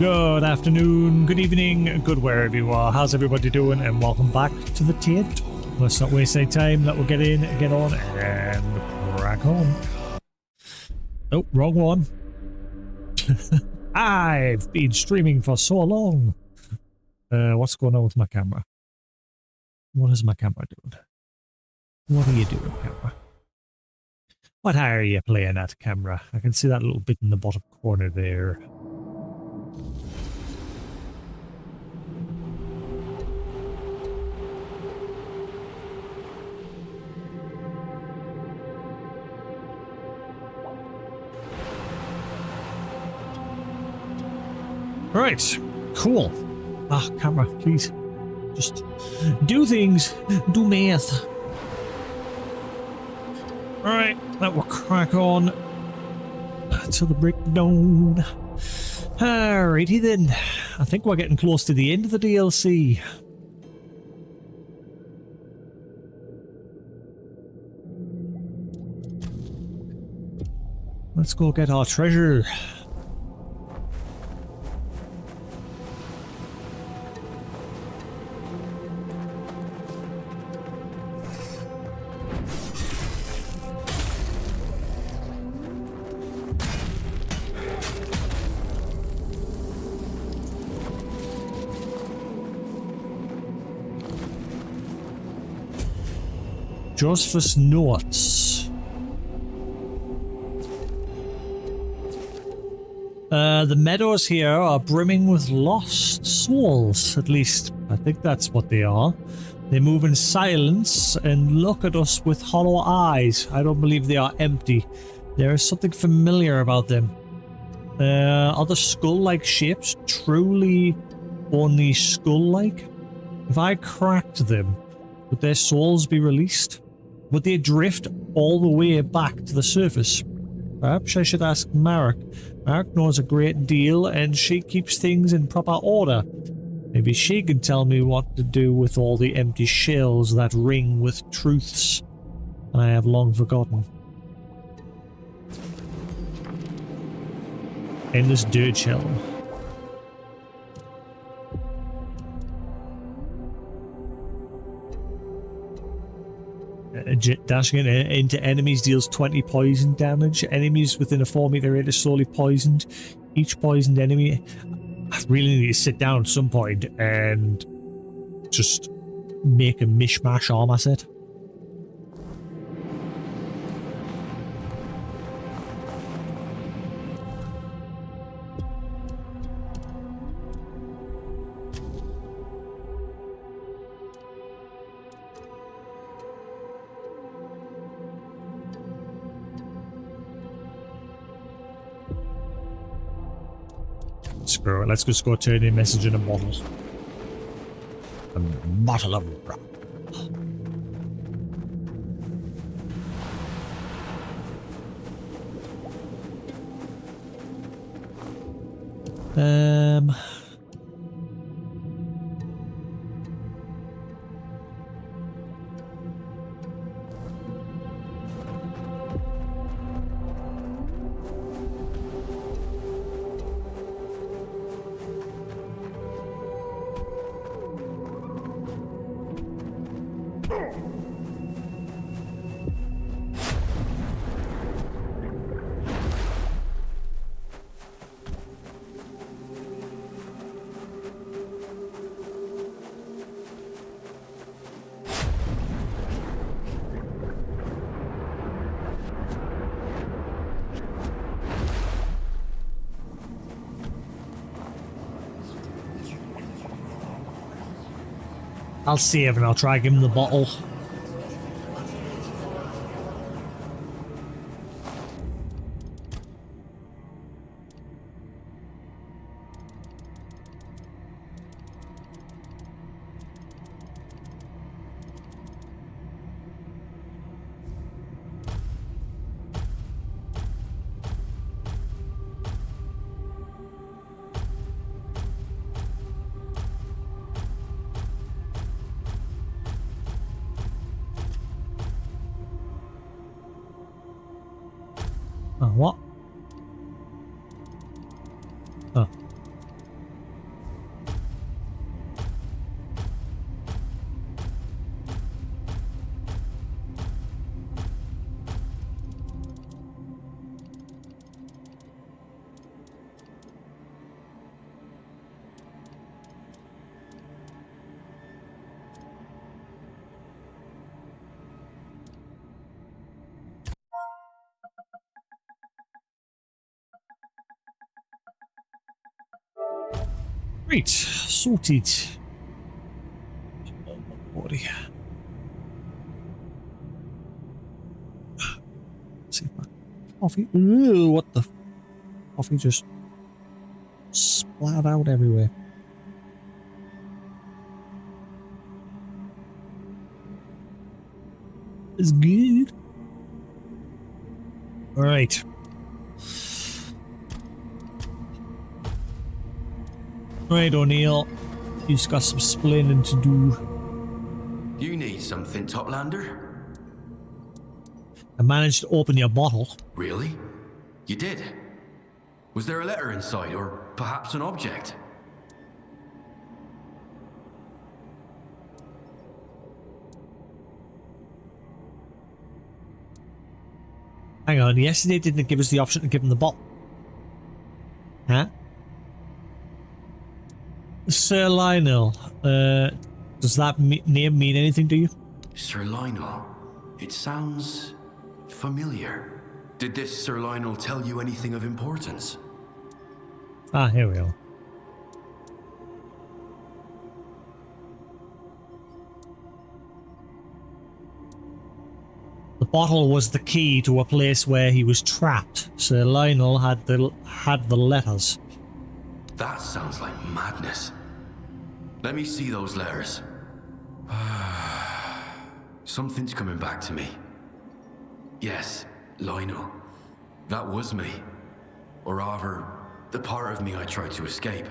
Good afternoon, good evening, good wherever you are. How's everybody doing? And welcome back to the Taint. Let's not waste any time. Let we'll get in, get on, and crack on. Oh, wrong one. I've been streaming for so long. What's going on with my camera? What is my camera doing? What are you doing, camera? What are you playing at, camera? I can see that little bit in the bottom corner there. Right, cool. Ah, camera, please. Just do things. Do math. Alright, that will crack on till the breakdown. Alrighty then. I think we're getting close to the end of the DLC. Let's go get our treasure. Josephus notes. The meadows here are brimming with lost souls. At least, I think that's what they are. They move in silence and look at us with hollow eyes. I don't believe they are empty. There is something familiar about them. Are the skull-like shapes truly only skull-like? If I cracked them, would their souls be released? Would they drift all the way back to the surface? Perhaps I should ask Marek. Marek knows a great deal and she keeps things in proper order. Maybe she can tell me what to do with all the empty shells that ring with truths I have long forgotten. Endless dirt shell. Dashing into enemies deals 20 poison damage. Enemies within a 4-meter radius slowly poisoned. Each poisoned enemy... I really need to sit down at some point and just make a mishmash armor set. Screw it, let's just go turn in a message in a bottle. A bottle of rock. I'll save and I'll try give him the bottle. What? Oh. Right, sorted. Body. Let's see if my coffee. Ooh, what the? Coffee just splattered out everywhere. It's good. All right. Right, O'Neill. You've got some splaining to do. You need something, Toplander? I managed to open your bottle. Really? You did? Was there a letter inside, or perhaps an object? Hang on, yesterday didn't give us the option to give him the bottle. Huh? Sir Lionel, does that name mean anything to you? Sir Lionel. It sounds familiar. Did this Sir Lionel tell you anything of importance? Ah, here we are. The bottle was the key to a place where he was trapped. Sir Lionel had the letters. That sounds like madness. Let me see those letters. Something's coming back to me. Yes, Lionel. That was me. Or rather, the part of me I tried to escape.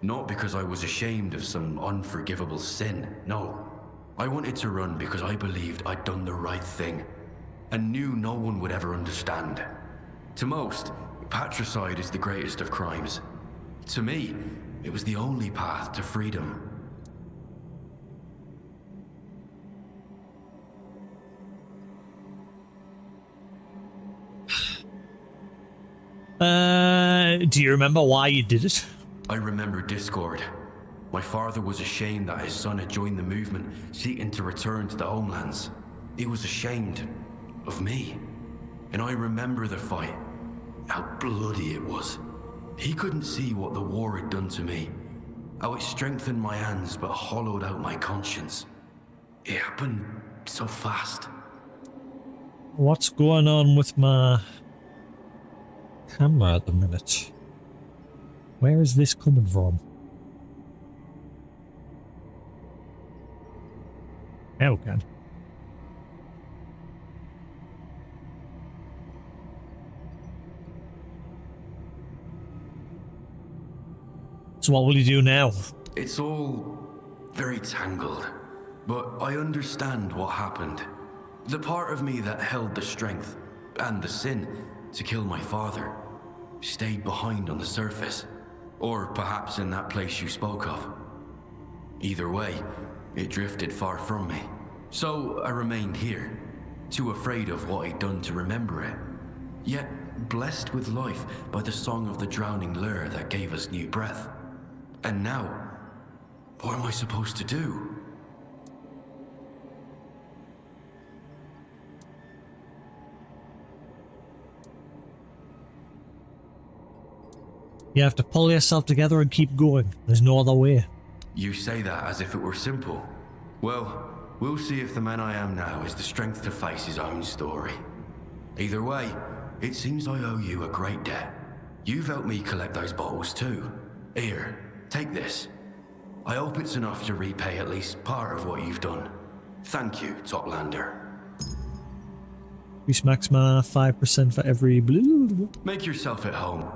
Not because I was ashamed of some unforgivable sin, no. I wanted to run because I believed I'd done the right thing, and knew no one would ever understand. To most, patricide is the greatest of crimes. To me, it was the only path to freedom. Do you remember why you did it? I remember discord. My father was ashamed that his son had joined the movement, seeking to return to the homelands. He was ashamed of me. And I remember the fight, how bloody it was. He couldn't see what the war had done to me, how it strengthened my hands but hollowed out my conscience. It happened so fast. What's going on with my camera at the minute? Where is this coming from? Oh, God. So what will you do now? It's all very tangled, but I understand what happened. The part of me that held the strength and the sin to kill my father stayed behind on the surface, or perhaps in that place you spoke of. Either way, it drifted far from me. So I remained here, too afraid of what I'd done to remember it, yet blessed with life by the song of the drowning lure that gave us new breath. And now, what am I supposed to do? You have to pull yourself together and keep going. There's no other way. You say that as if it were simple. Well, we'll see if the man I am now has the strength to face his own story. Either way, it seems I owe you a great debt. You've helped me collect those bottles too. Here, take this. I hope it's enough to repay at least part of what you've done. Thank you, Toplander. Increase max mana 5% for every blue. Make yourself at home.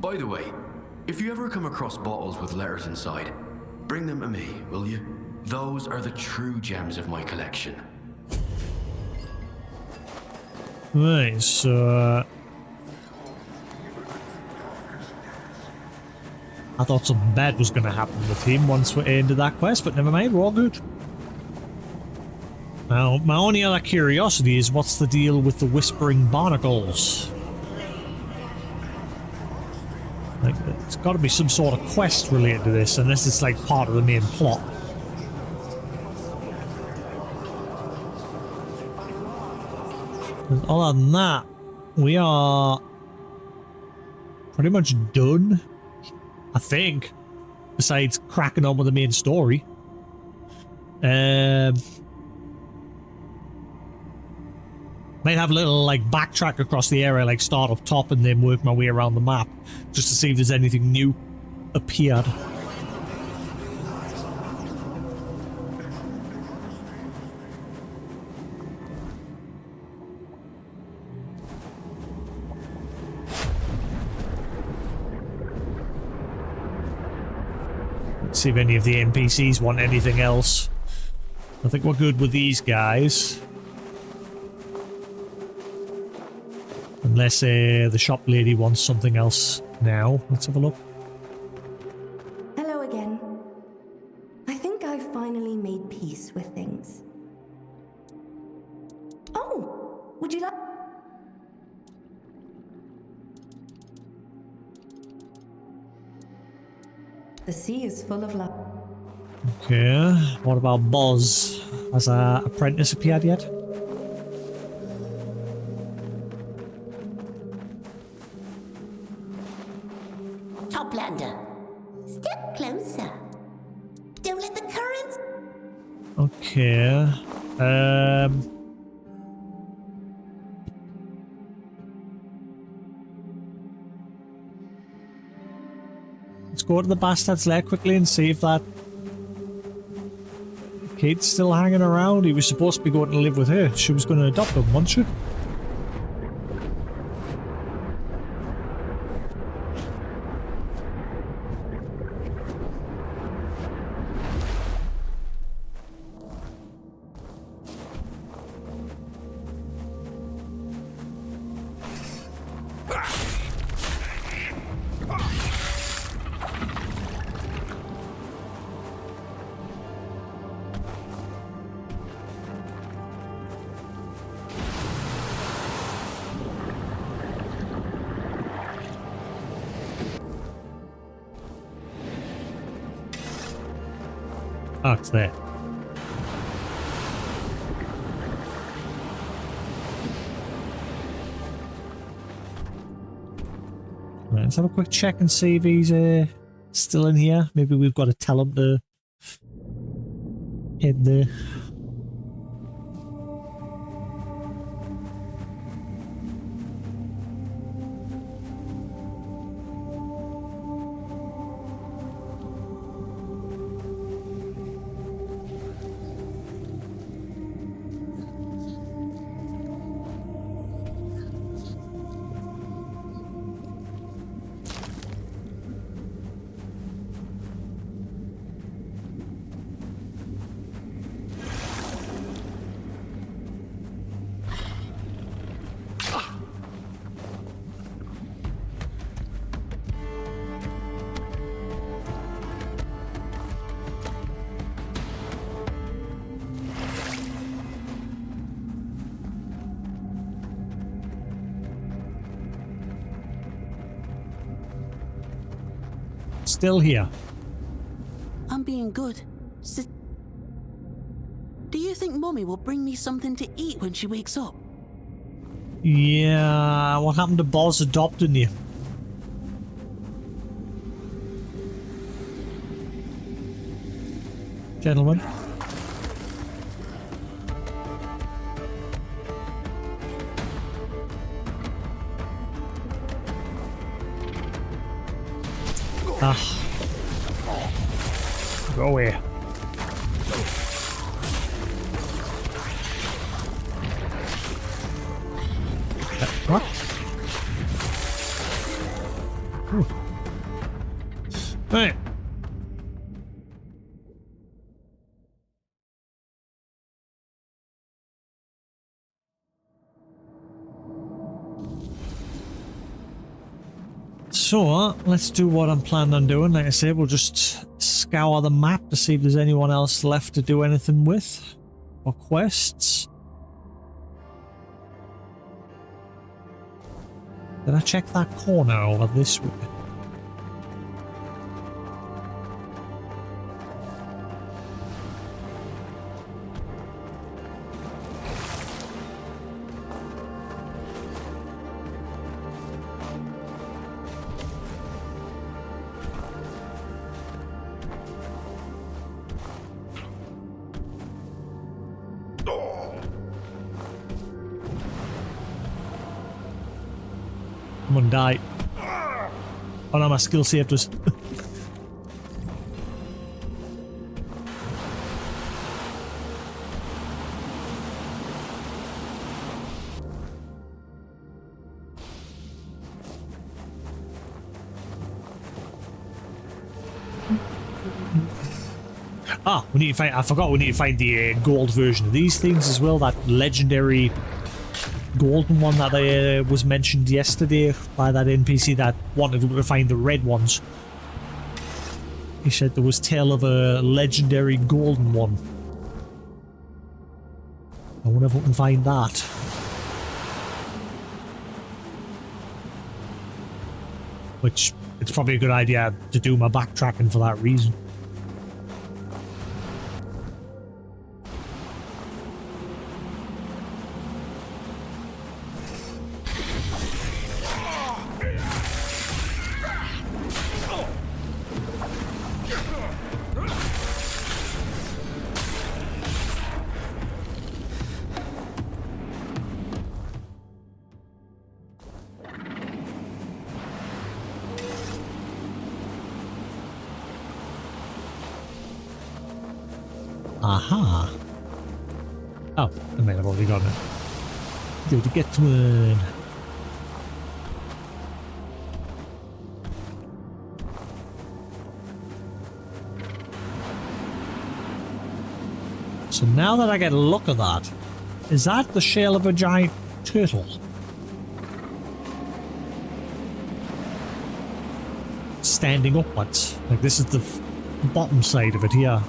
By the way, if you ever come across bottles with letters inside, bring them to me, will you? Those are the true gems of my collection. Right, so I thought something bad was going to happen with him once we ended that quest, but never mind, we're all good. Now, my only other curiosity is what's the deal with the whispering barnacles? Like, it's got to be some sort of quest related to this, unless it's like part of the main plot. Other than that, we are pretty much done, I think, besides cracking on with the main story. Might have a little like backtrack across the area, like start up top and then work my way around the map just to see if there's anything new appeared. Let's see if any of the NPCs want anything else. I think we're good with these guys. Unless the shop lady wants something else now. Let's have a look. Hello again. I think I've finally made peace with things. Oh, would you like... The sea is full of love. Okay, what about Boz? Has our apprentice appeared yet? Toplander, step closer. Don't let the currents... Okay. Let's go to the bastard's lair quickly and see if that kid's still hanging around. He was supposed to be going to live with her. She was going to adopt him, wasn't she? Oh, it's there. Right, let's have a quick check and see if he's still in here. Maybe we've got to tell him to head there. Still here. I'm being good. Do you think Mummy will bring me something to eat when she wakes up? Yeah, what happened to Boz adopting you? Gentlemen. Ah. Go away. What? Ooh. Right. So, let's do what I'm planning on doing. Like I said, we'll just scour the map to see if there's anyone else left to do anything with. Or quests. Did I check that corner over this way? Come on, die. Oh no, my skill saved us. Ah, we need to find. I forgot we need to find the gold version of these things as well. That legendary golden one that was mentioned yesterday by that NPC that wanted to find the red ones. He said there was tale of a legendary golden one. I wonder if we can find that. Which, it's probably a good idea to do my backtracking for that reason. Aha. Oh, I might have already gotten it. Do to get one. So now that I get a look at that, is that the shell of a giant turtle? Standing upwards. Like this is the bottom side of it here.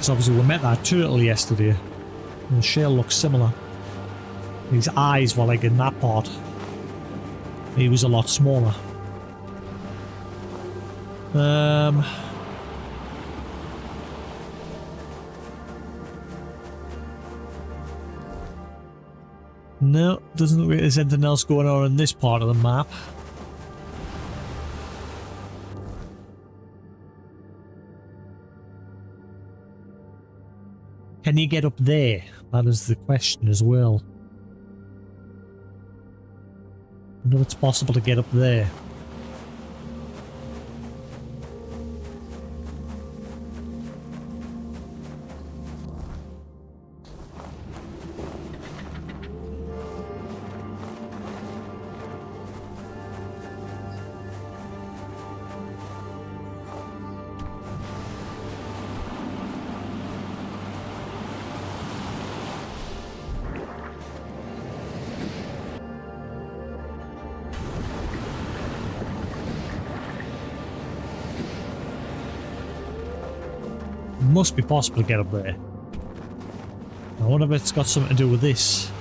So obviously we met that turtle yesterday, and the shell looks similar. His eyes were like in that part. He was a lot smaller. No, doesn't look like there's anything else going on in this part of the map. Can you get up there? That is the question as well. I know it's possible to get up there. Must be possible to get up there. I wonder if it's got something to do with this.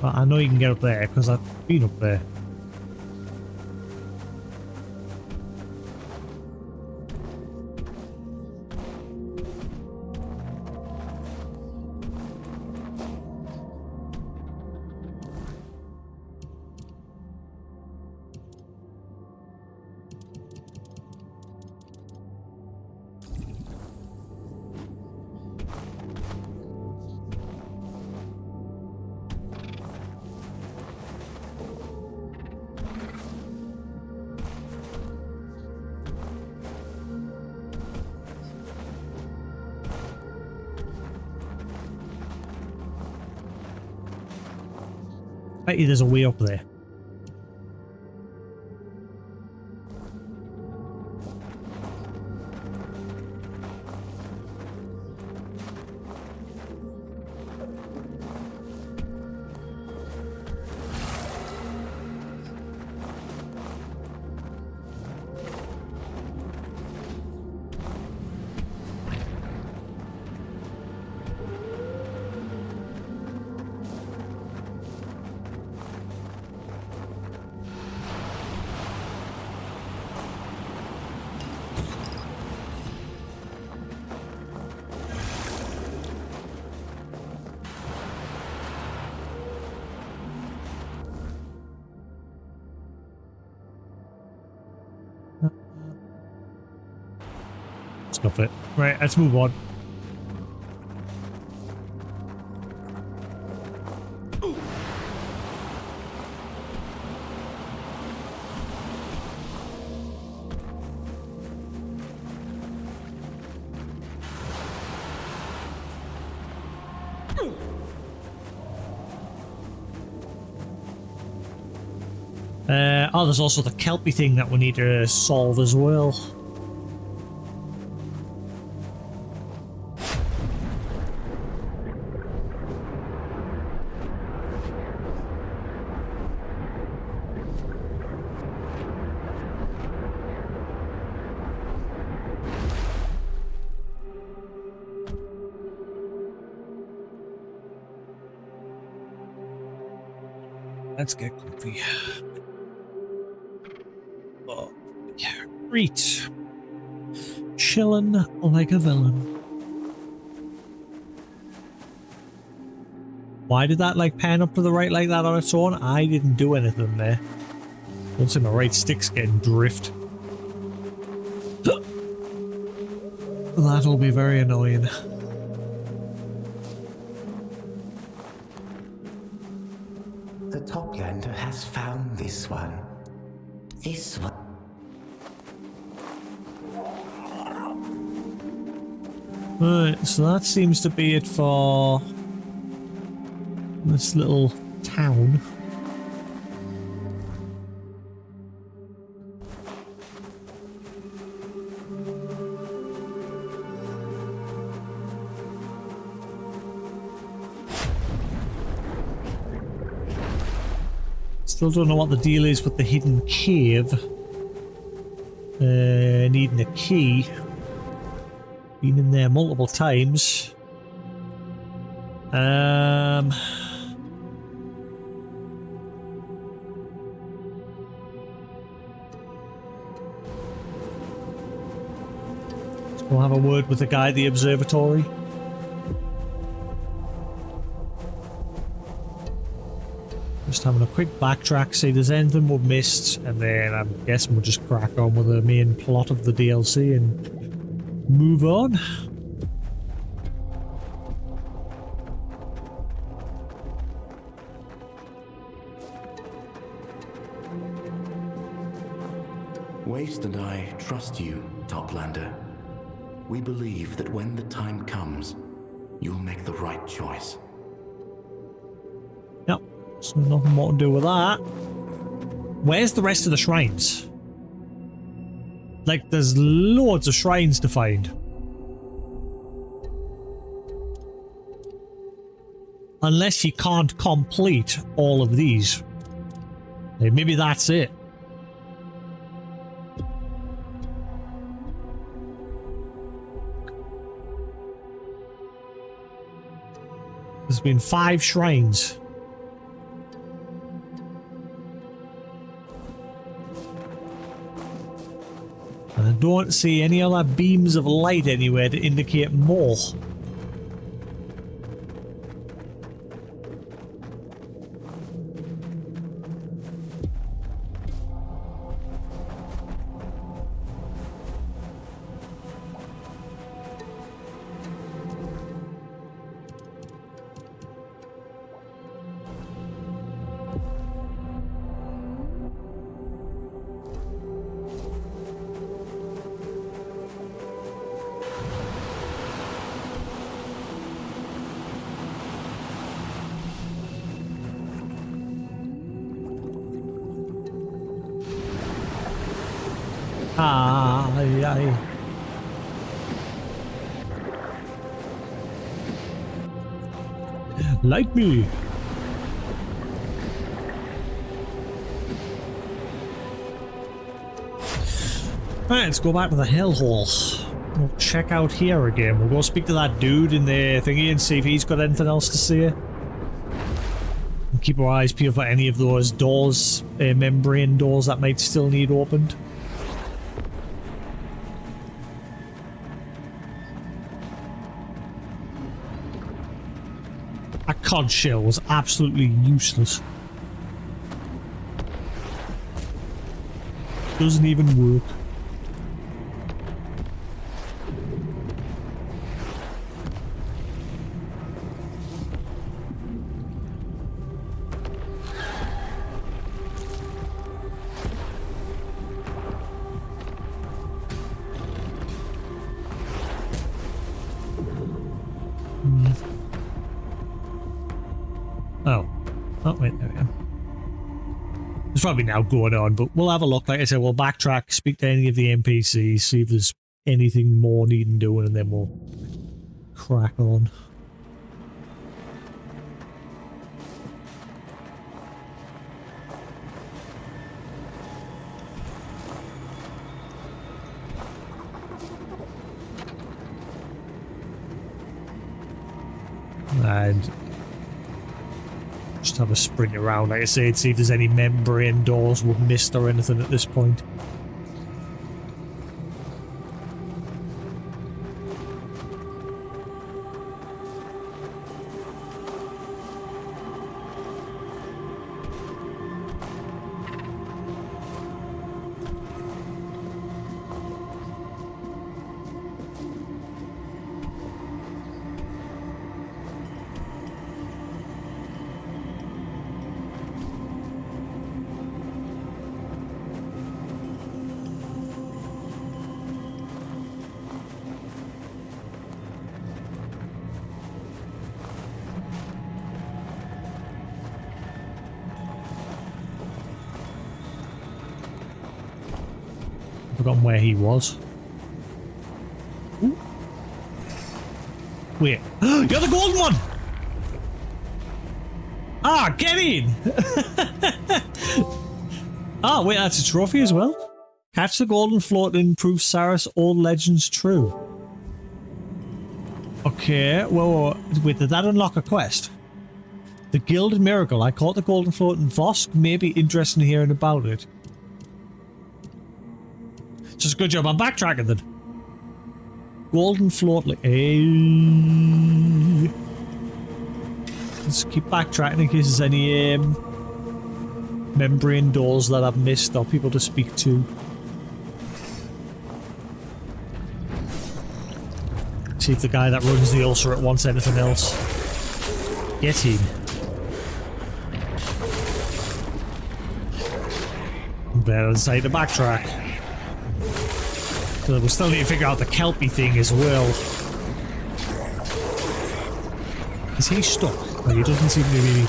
But I know you can get up there because I've been up there. Bet you there's a way up there. Stuff it. Right, let's move on. Oh, there's also the Kelpie thing that we need to solve as well. Let's get comfy. Oh, yeah. Great. Chilling like a villain. Why did that like pan up to the right like that on its own? I didn't do anything there. Don't see my right stick's getting drift. That'll be very annoying. The Toplander has found this one. This one. Right, so that seems to be it for this little town. Still don't know what the deal is with the hidden cave. Needing a key. Been in there multiple times. Let's go have a word with the guy at the observatory. Just having a quick backtrack, see if there's anything we've missed, and then I'm guessing we'll just crack on with the main plot of the DLC and move on. Waste and I trust you, Toplander. We believe that when the time comes, you'll make the right choice. Yep, so nothing more to do with that. Where's the rest of the shrines? Like, there's loads of shrines to find. Unless you can't complete all of these. Like, maybe that's it. There's been 5 shrines. And I don't see any other beams of light anywhere to indicate more. Aye. Like me. Right, let's go back to the hellhole. We'll check out here again. We'll go speak to that dude in the thingy and see if he's got anything else to say. And keep our eyes peeled for any of those doors, membrane doors that might still need opened. A cod shell was absolutely useless. Doesn't even work. Oh. Oh, wait, there we go. There's probably now going on, but we'll have a look. Like I said, we'll backtrack, speak to any of the NPCs, see if there's anything more needing doing, and then we'll crack on. And just have a sprint around, like I said, see if there's any membrane doors we've missed or anything at this point. Forgotten where he was. Ooh. Wait. You're the golden one! Ah, get in! Ah, wait, that's a trophy as well? Catch the golden float and prove Sarah's old legends true. Okay, well, wait, did that unlock a quest? The Gilded Miracle. I caught the golden float in Vosk. Maybe interested in hearing about it. Just a good job. I'm backtracking then. Golden float. Hey. Let's keep backtracking in case there's any membrane doors that I've missed or people to speak to. See if the guy that runs the ulcerate wants anything else. Get in. Better decide to backtrack. So we still need to figure out the Kelpie thing as well. Is he stuck? Like, he doesn't seem to be really...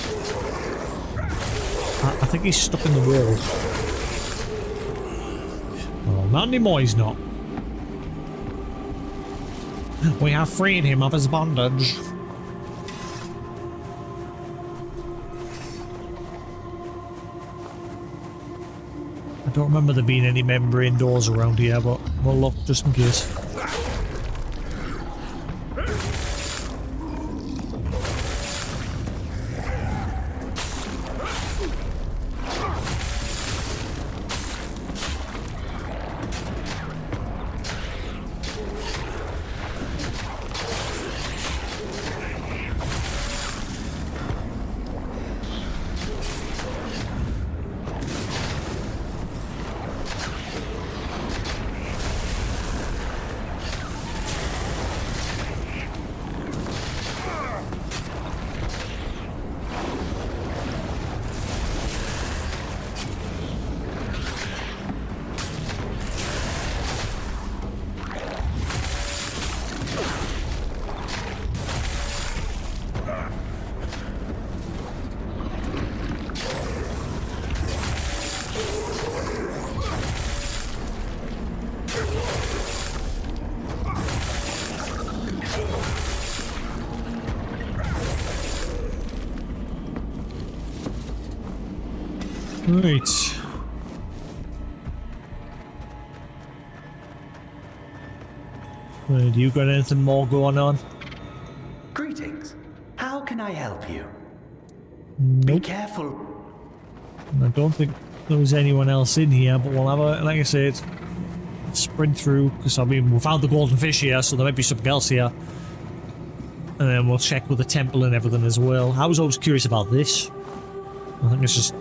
I think he's stuck in the wall. Oh, not anymore, he's not. We have freed him of his bondage. I don't remember there being any membrane doors around here, but we'll look just in case. Right. Well, do you got anything more going on? Greetings. How can I help you? Nope. Be careful. I don't think there was anyone else in here, but we'll have a, like I said, sprint through, because I mean, we found the golden fish here, so there might be something else here. And then we'll check with the temple and everything as well. I was always curious about this. I think it's just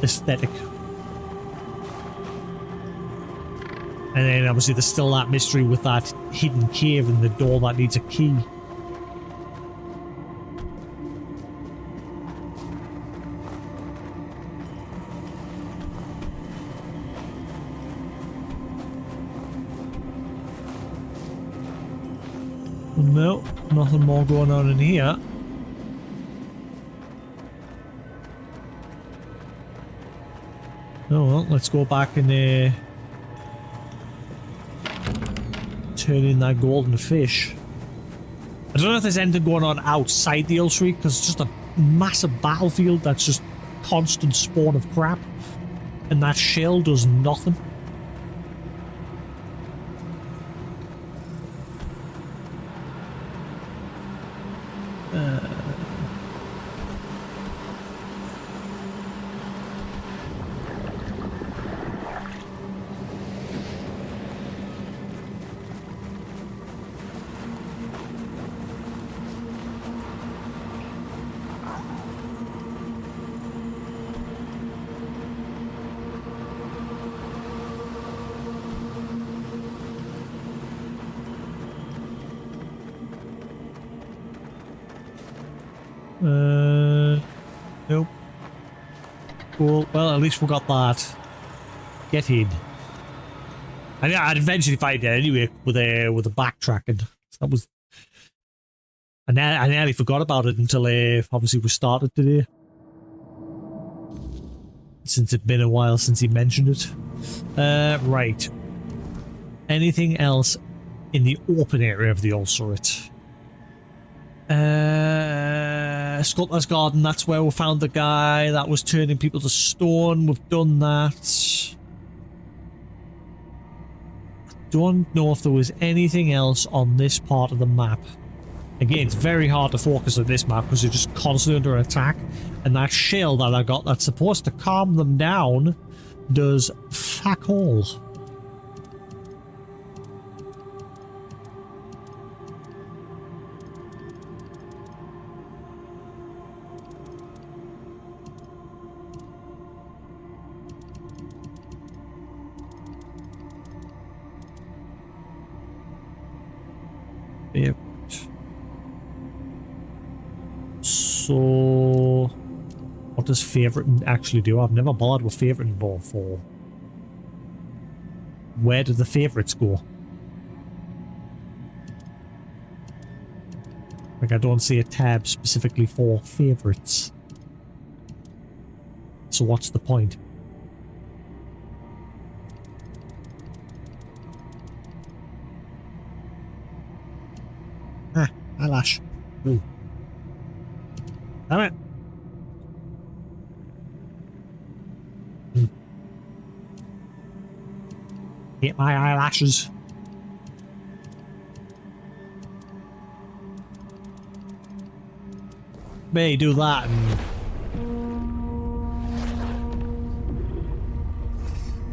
aesthetic. And then obviously there's still that mystery with that hidden cave and the door that needs a key. No, nothing more going on in here. Oh well, let's go back and turn in that golden fish. I don't know if there's anything going on outside the Ill Shriek, because it's just a massive battlefield that's just constant spawn of crap. And that shell does nothing. Nope. Cool. Well, at least we got that. Get in. I'd eventually find it anyway with the backtracking. That was. I nearly forgot about it until obviously we started today. Since it's been a while since he mentioned it. Right. Anything else in the open area of the Ulcerate? Sculptor's Garden, that's where we found the guy that was turning people to stone. We've done that. I don't know if there was anything else on this part of the map. Again, it's very hard to focus on this map because you're just constantly under attack. And that shell that I got that's supposed to calm them down does fuck all. Yep. So, what does favorite actually do? I've never bothered with favorite before. Where do the favorites go? Like, I don't see a tab specifically for favorites. So what's the point? Ah, eyelash. Ooh. Damn it. Hit my eyelashes. May do that and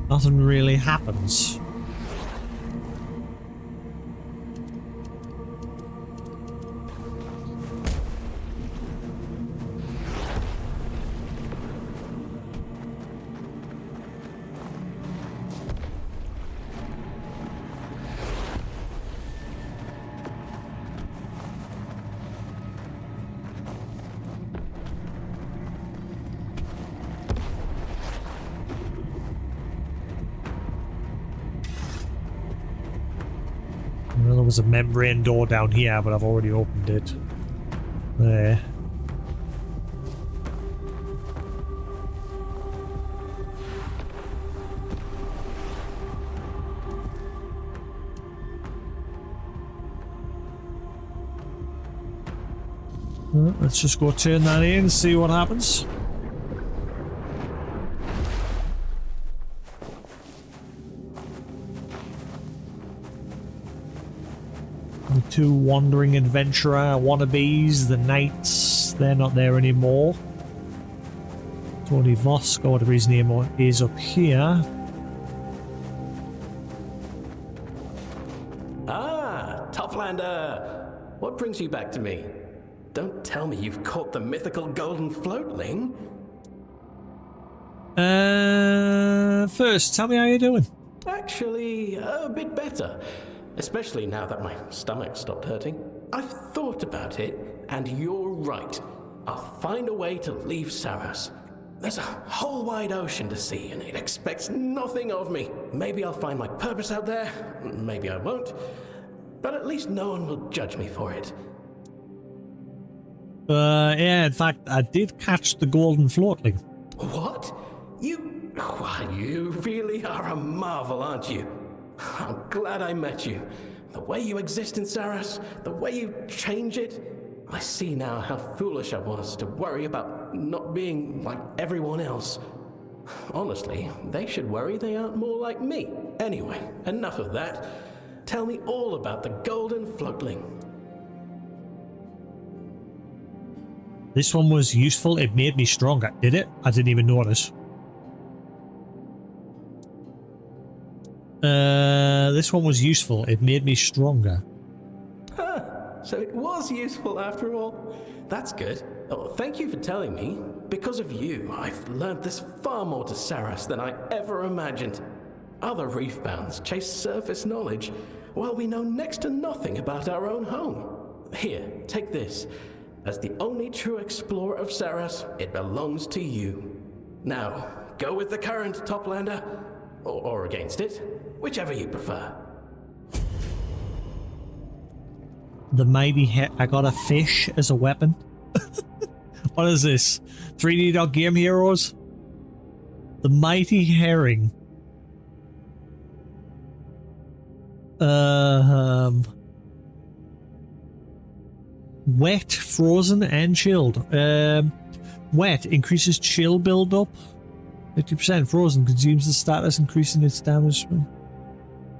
nothing really happens. Well, there was a membrane door down here, but I've already opened it. There. Well, let's just go turn that in and see what happens. The two wandering adventurer wannabes, the knights, they're not there anymore. Tony Vosk, or whatever his name is, up here. Ah, Toplander! What brings you back to me? Don't tell me you've caught the mythical golden floatling. First, tell me how you're doing. Actually, a bit better. Especially now that my stomach stopped hurting. I've thought about it, and you're right. I'll find a way to leave Saras. There's a whole wide ocean to see, and it expects nothing of me. Maybe I'll find my purpose out there, maybe I won't. But at least no one will judge me for it. Yeah, in fact, I did catch the golden floatling. What? You Why, you really are a marvel, aren't you? I'm glad I met you. The way you exist in Saras, the way you change it, I see now how foolish I was to worry about not being like everyone else. Honestly, they should worry they aren't more like me. Anyway, enough of that. Tell me all about the golden floatling. This one was useful. It made me stronger. Did it? I didn't even notice. This one was useful. It made me stronger. Huh. So it was useful after all. That's good. Oh, thank you for telling me. Because of you, I've learned this far more to Saras than I ever imagined. Other reefbounds chase surface knowledge, while we know next to nothing about our own home. Here, take this. As the only true explorer of Saras, it belongs to you. Now, go with the current, Toplander. Or against it, whichever you prefer. The mighty I got a fish as a weapon. What is this? 3D Game Heroes? The mighty herring. Wet, frozen, and chilled. Wet increases chill build-up. 50%. Frozen consumes the status, increasing its damage.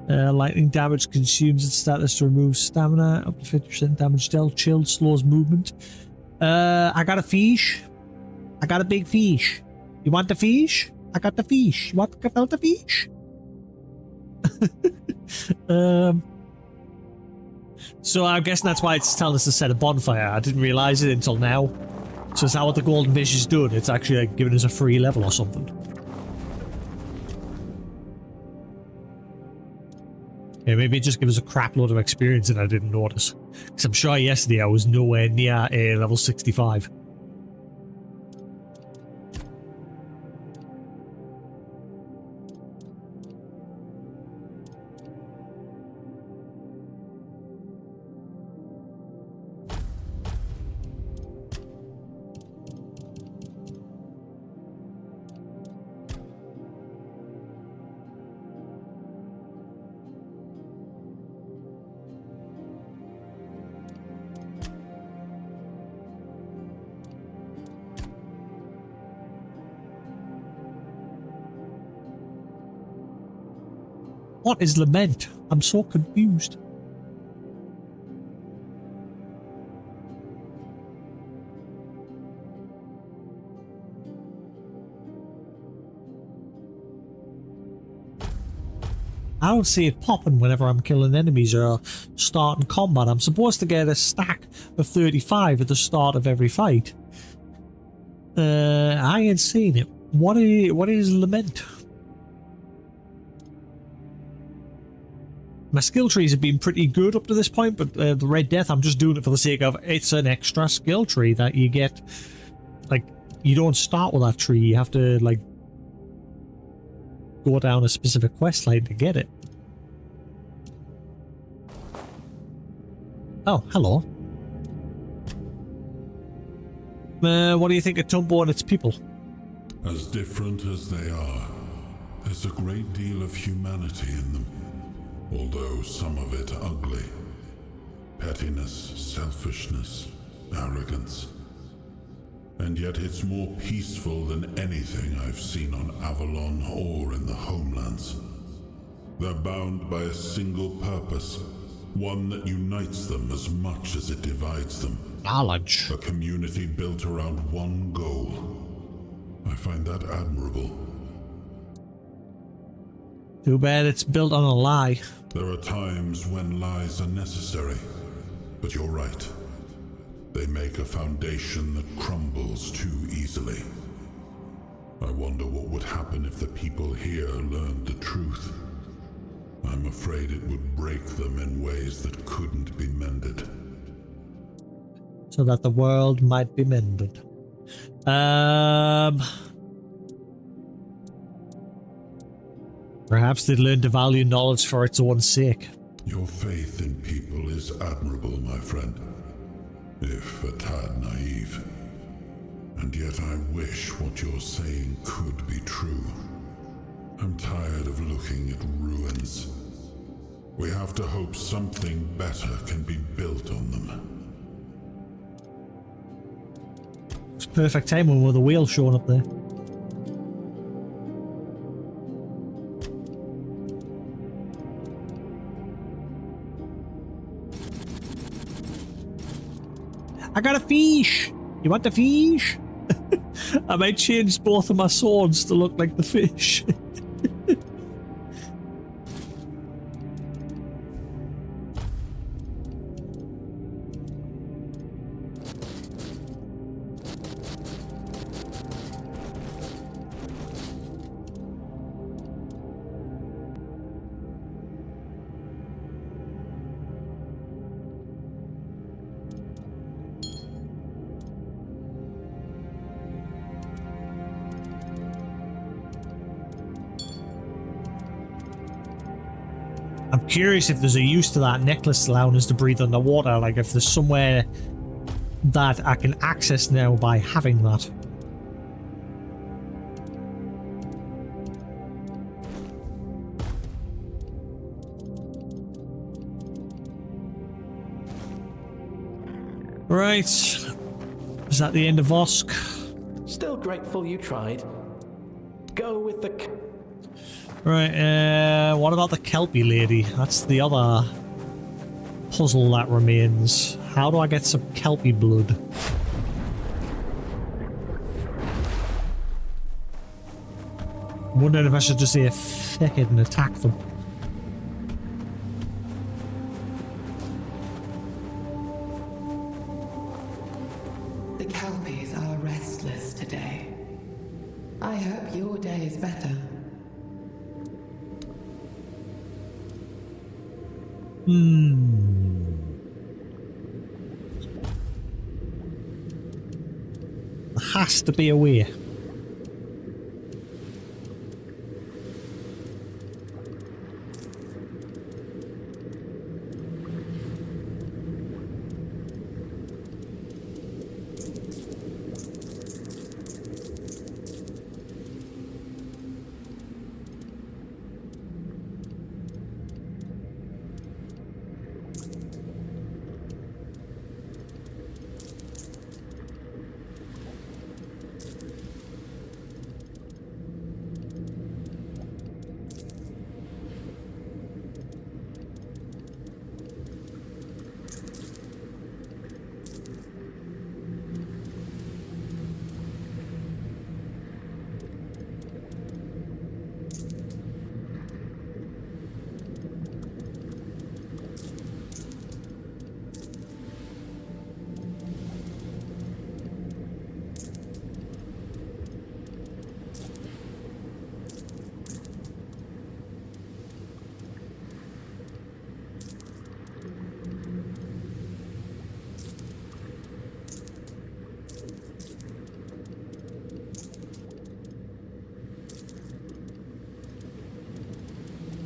Lightning damage consumes its status to remove stamina. Up to 50% damage dealt. Chilled slows movement. I got a fish. I got a big fish. You want the fish? I got the fish. You want to felt the fish? So I'm guessing that's why it's telling us to set a bonfire. I didn't realize it until now. So is that what the golden fish is doing? It's actually like giving us a free level or something. Yeah, maybe it just gives us a crap load of experience and I didn't notice. Because I'm sure yesterday I was nowhere near level 65. What is lament? I'm so confused. I don't see it popping whenever I'm killing enemies or starting combat. I'm supposed to get a stack of 35 at the start of every fight. I ain't seen it. What is lament? My skill trees have been pretty good up to this point, but the Red Death, I'm just doing it for the sake of it's an extra skill tree that you get. Like, you don't start with that tree, you have to, like, go down a specific quest line to get it. Oh, hello. What do you think of Tumbo and its people? As different as they are, there's a great deal of humanity in them. Although some of it ugly. Pettiness, selfishness, arrogance. And yet it's more peaceful than anything I've seen on Avalon or in the homelands. They're bound by a single purpose, one that unites them as much as it divides them. Knowledge. A community built around one goal. I find that admirable. Too bad it's built on a lie. There are times when lies are necessary, but you're right. They make a foundation that crumbles too easily. I wonder what would happen if the people here learned the truth. I'm afraid it would break them in ways that couldn't be mended. So that the world might be mended. Perhaps they'd learn to value knowledge for its own sake. Your faith in people is admirable, my friend. If a tad naive. And yet I wish what you're saying could be true. I'm tired of looking at ruins. We have to hope something better can be built on them. It's perfect timing with the wheel showing up there. I got a fish! You want the fish? I might change both of my swords to look like the fish. I'm curious if there's a use to that necklace allowing us to breathe underwater, like if there's somewhere that I can access now by having that. Right. Is that the end of Vosk? Still grateful you tried. Go with the... Right, what about the Kelpie lady? That's the other puzzle that remains. How do I get some Kelpie blood? I'm wondering if I should just say fuck it and attack them. The Kelpies are restless today. I hope your day is better. There has to be a way.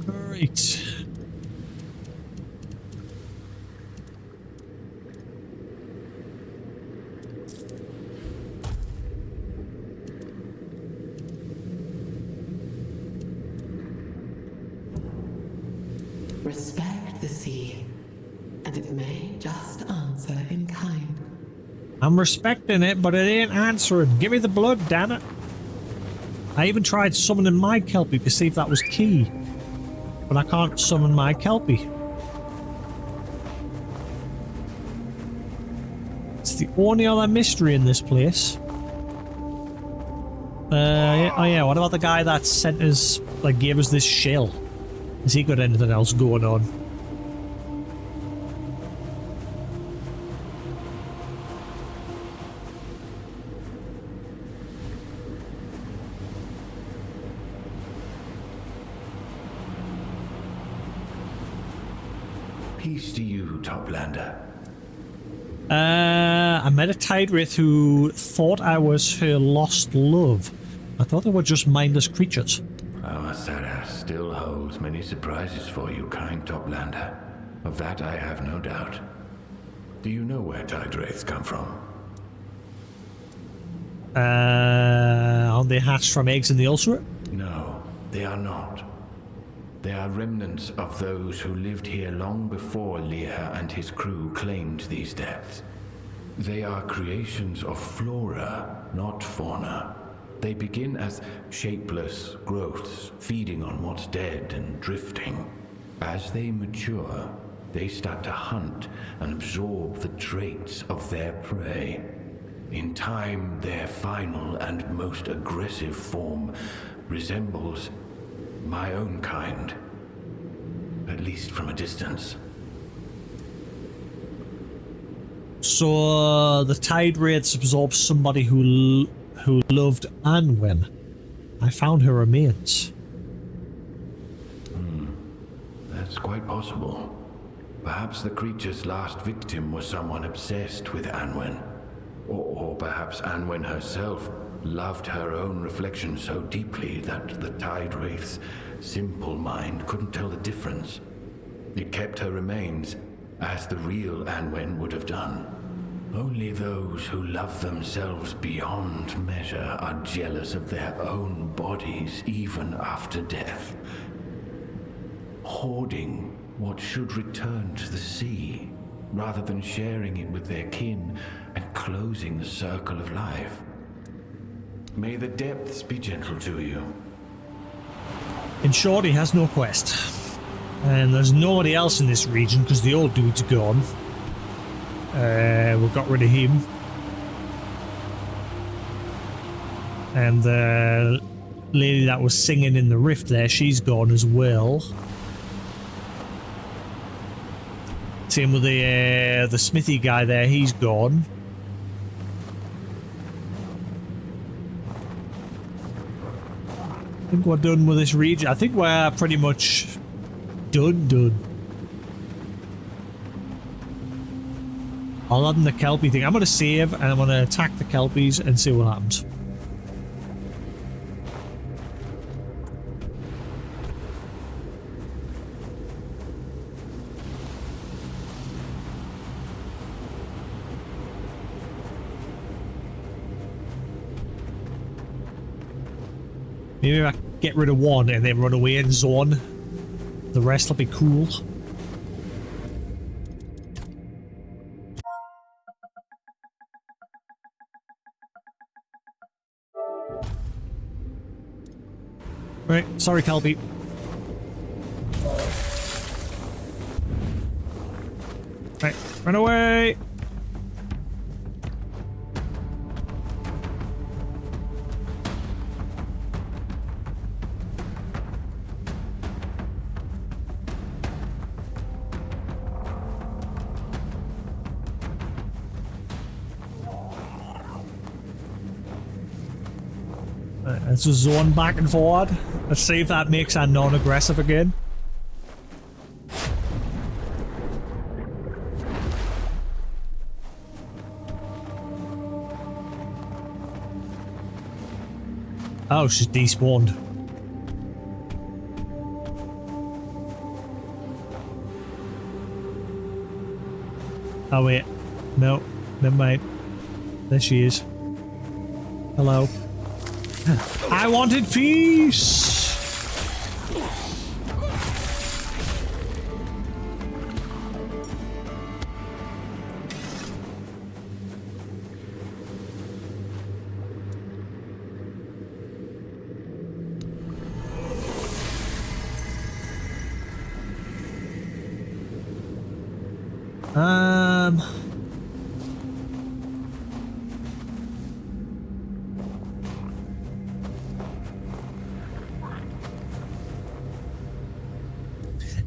Right. Respect the sea, and it may just answer in kind. I'm respecting it, but it ain't answering. Give me the blood, damn it. I even tried summoning my Kelpie to see if that was key. But I can't summon my Kelpie. It's the only other mystery in this place. Yeah, oh yeah, what about the guy that sent us, like, gave us this shell? Has he got anything else going on? Peace to you, Toplander. I met a Tide Wraith who thought I was her lost love. I thought they were just mindless creatures. Our Sarah still holds many surprises for you, kind Toplander. Of that I have no doubt. Do you know where Tide Wraiths come from? Aren't they hatched from eggs in the Ulcerate? No, they they are not. They are remnants of those who lived here long before Lear and his crew claimed these depths. They are creations of flora, not fauna. They begin as shapeless growths, feeding on what's dead and drifting. As they mature, they start to hunt and absorb the traits of their prey. In time, their final and most aggressive form resembles my own kind, at least from a distance. So the tide wraiths absorbed somebody who loved Anwen. I found her remains. That's quite possible. Perhaps the creature's last victim was someone obsessed with Anwen. Or perhaps Anwen herself loved her own reflection so deeply that the tide wraith's simple mind couldn't tell the difference. It kept her remains, as the real Anwen would have done. Only those who love themselves beyond measure are jealous of their own bodies even after death. Hoarding what should return to the sea, rather than sharing it with their kin and closing the circle of life. May the depths be gentle to you. In short, he has no quest. And there's nobody else in this region because the old dude's gone. We got rid of him. And the lady that was singing in the rift there, she's gone as well. Same with the smithy guy there, he's gone. I think we're done with this region. I think we're pretty much done. Other than the Kelpie thing. I'm going to save and I'm going to attack the Kelpies and see what happens. Maybe if I get rid of one and then run away and zone, the rest will be cool. Right, sorry Kelpie. Right, run away! Let's just zone back and forward. Let's see if that makes our non-aggressive again. Oh, she's despawned. Oh wait. No, never mind. There she is. Hello. I wanted peace!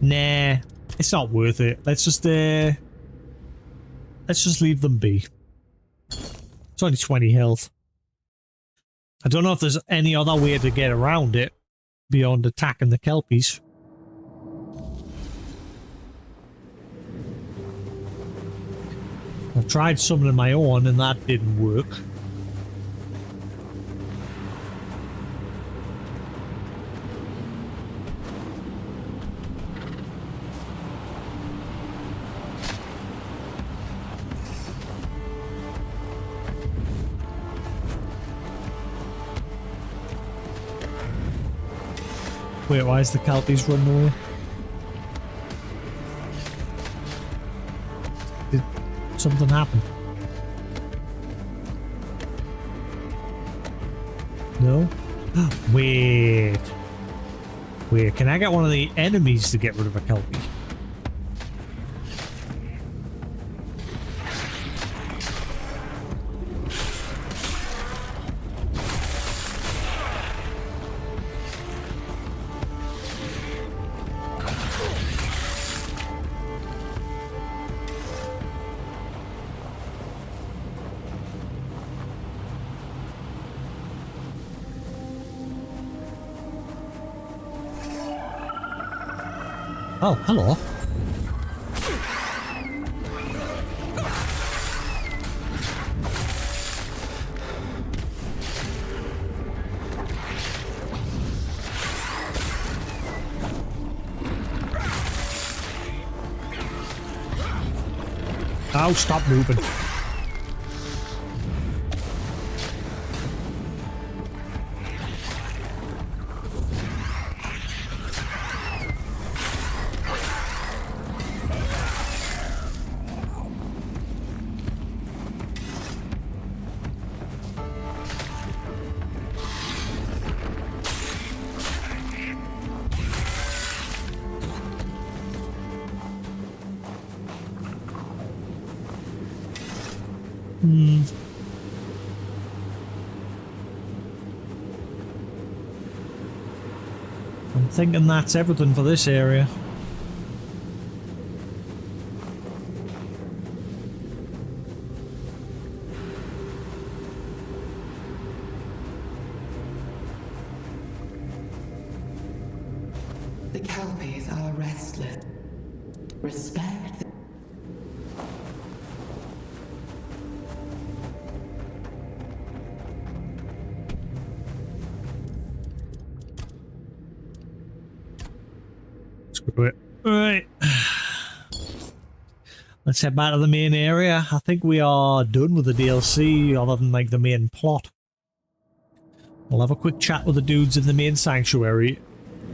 Nah, it's not worth it. Let's just leave them be. It's only 20 health. I don't know if there's any other way to get around it beyond attacking the Kelpies. I've tried summoning my own and that didn't work. Wait, why is the Kelpies running away? Did something happen? No? Wait. Wait, can I get one of the enemies to get rid of a Kelpie? Oh, hello. Oh, stop moving. I'm thinking that's everything for this area. The Kelpies are restless. Respect the Screw it. Alright. Let's head back to the main area. I think we are done with the DLC other than like the main plot. We'll have a quick chat with the dudes in the main sanctuary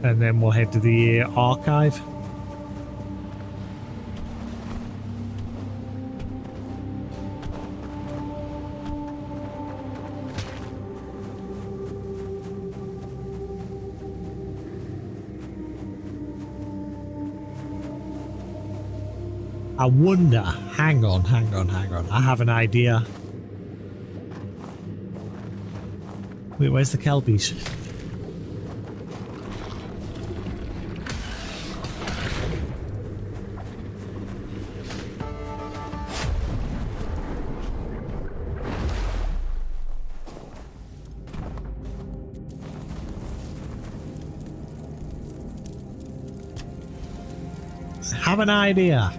and then we'll head to the archive. I wonder, hang on. I have an idea. Wait, where's the Kelpies? I have an idea.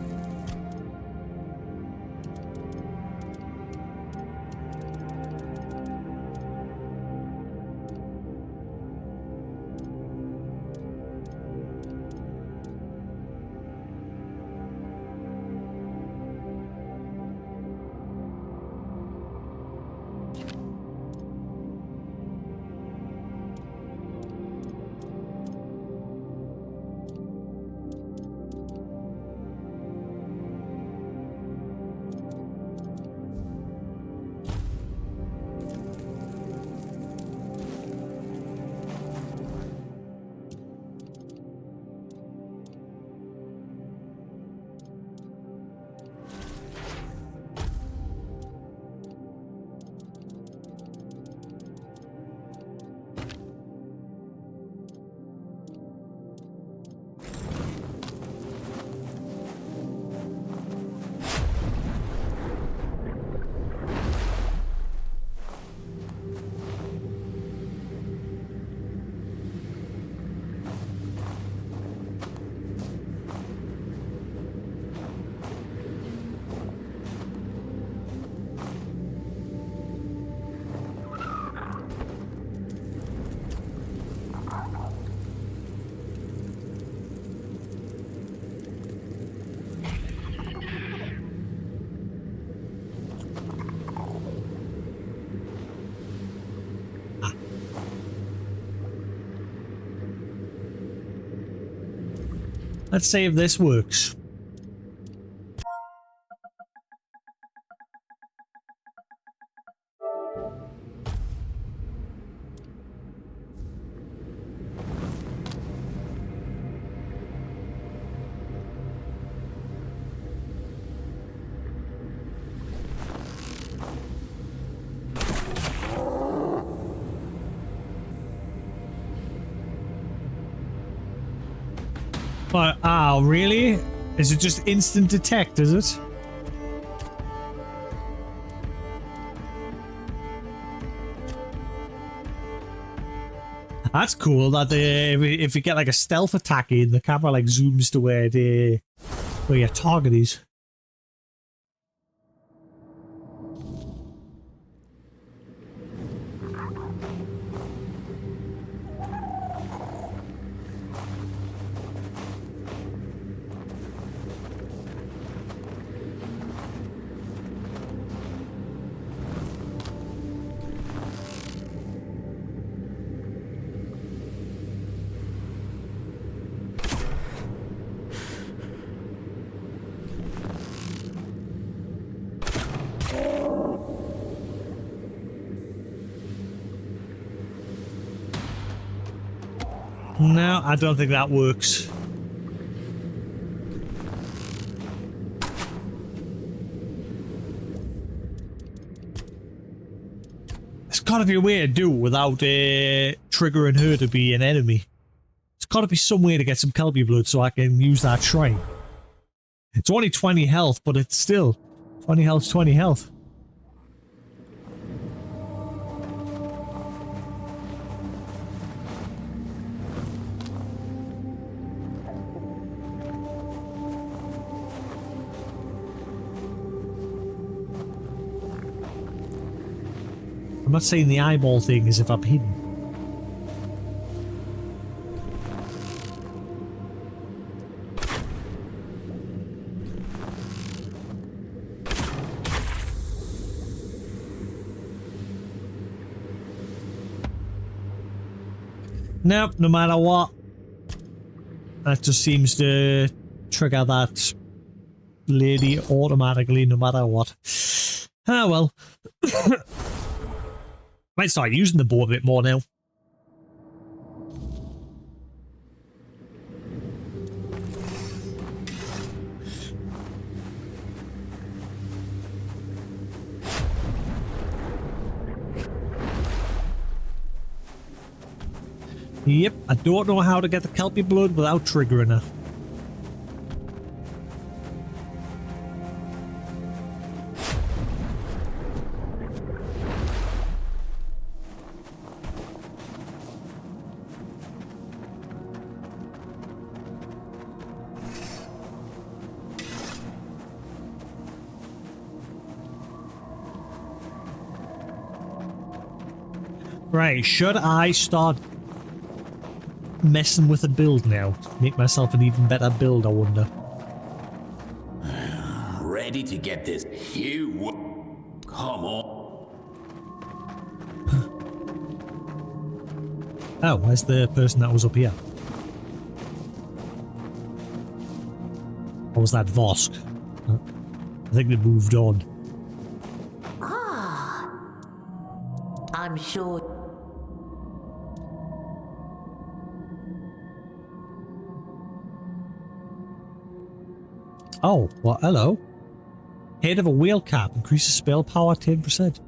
Let's see if this works. But, oh, really? Is it just instant detect, is it? That's cool that if you get like a stealth attack in, the camera like zooms to where your target is. No, I don't think that works. There's gotta be a way to do it without triggering her to be an enemy. There's gotta be some way to get some Kelpie blood so I can use that shrine. It's only 20 health, but it's still 20 health, 20 health. I'm not saying the eyeball thing is if I'm hidden. Nope, no matter what. That just seems to trigger that lady automatically no matter what. Ah well. Might start using the bow a bit more now. Yep, I don't know how to get the Kelpie blood without triggering her. Right, should I start messing with the build now? Make myself an even better build, I wonder. Ready to get this? You come on. Oh, where's the person that was up here? Or was that Vosk? I think they moved on. Ah, I'm sure. Oh, well, hello. Head of a whale cap increases spell power 10%.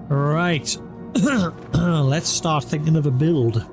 Right. Let's start thinking of a build.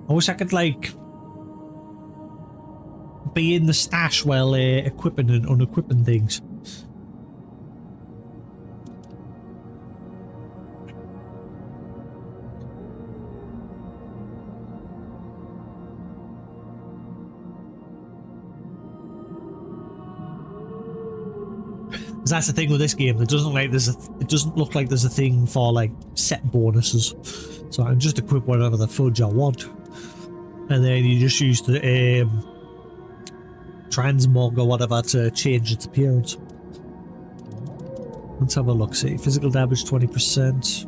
I wish I could, like, be in the stash while equipping and unequipping things. That's the thing with this game. It doesn't look like there's a thing for like set bonuses, so I can just equip whatever the fudge I want, and then you just use the transmog or whatever to change its appearance. Let's have a look. See, physical damage 20%.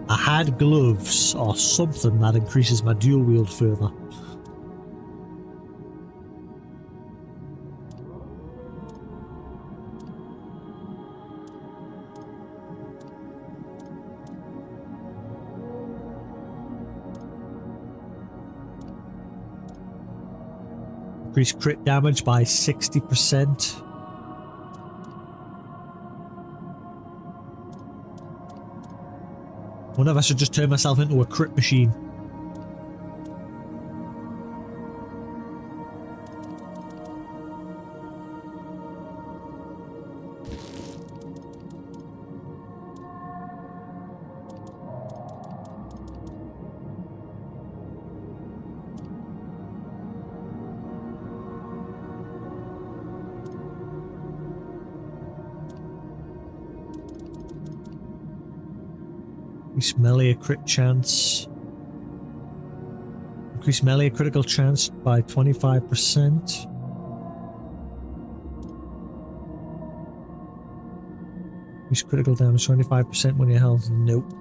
I had gloves or something that increases my dual wield further. Increase crit damage by 60%. I wonder if I should just turn myself into a crit machine. Increase melee crit chance. Increase melee critical chance by 25%. Increase critical damage 25% when your health. Nope.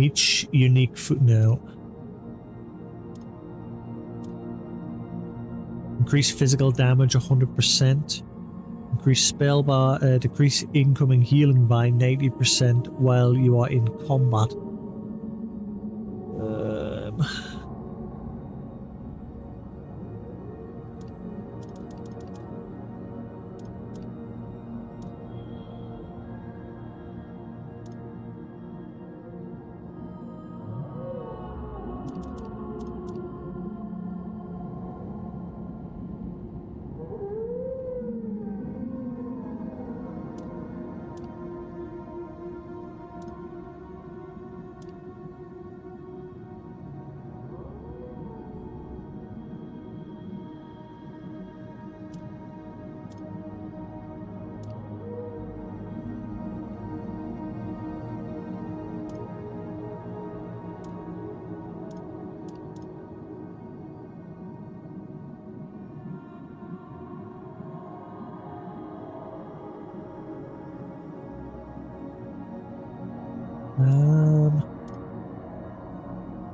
Each unique footnote. Increase physical damage 100%. Increase spell bar, decrease incoming healing by 90% while you are in combat.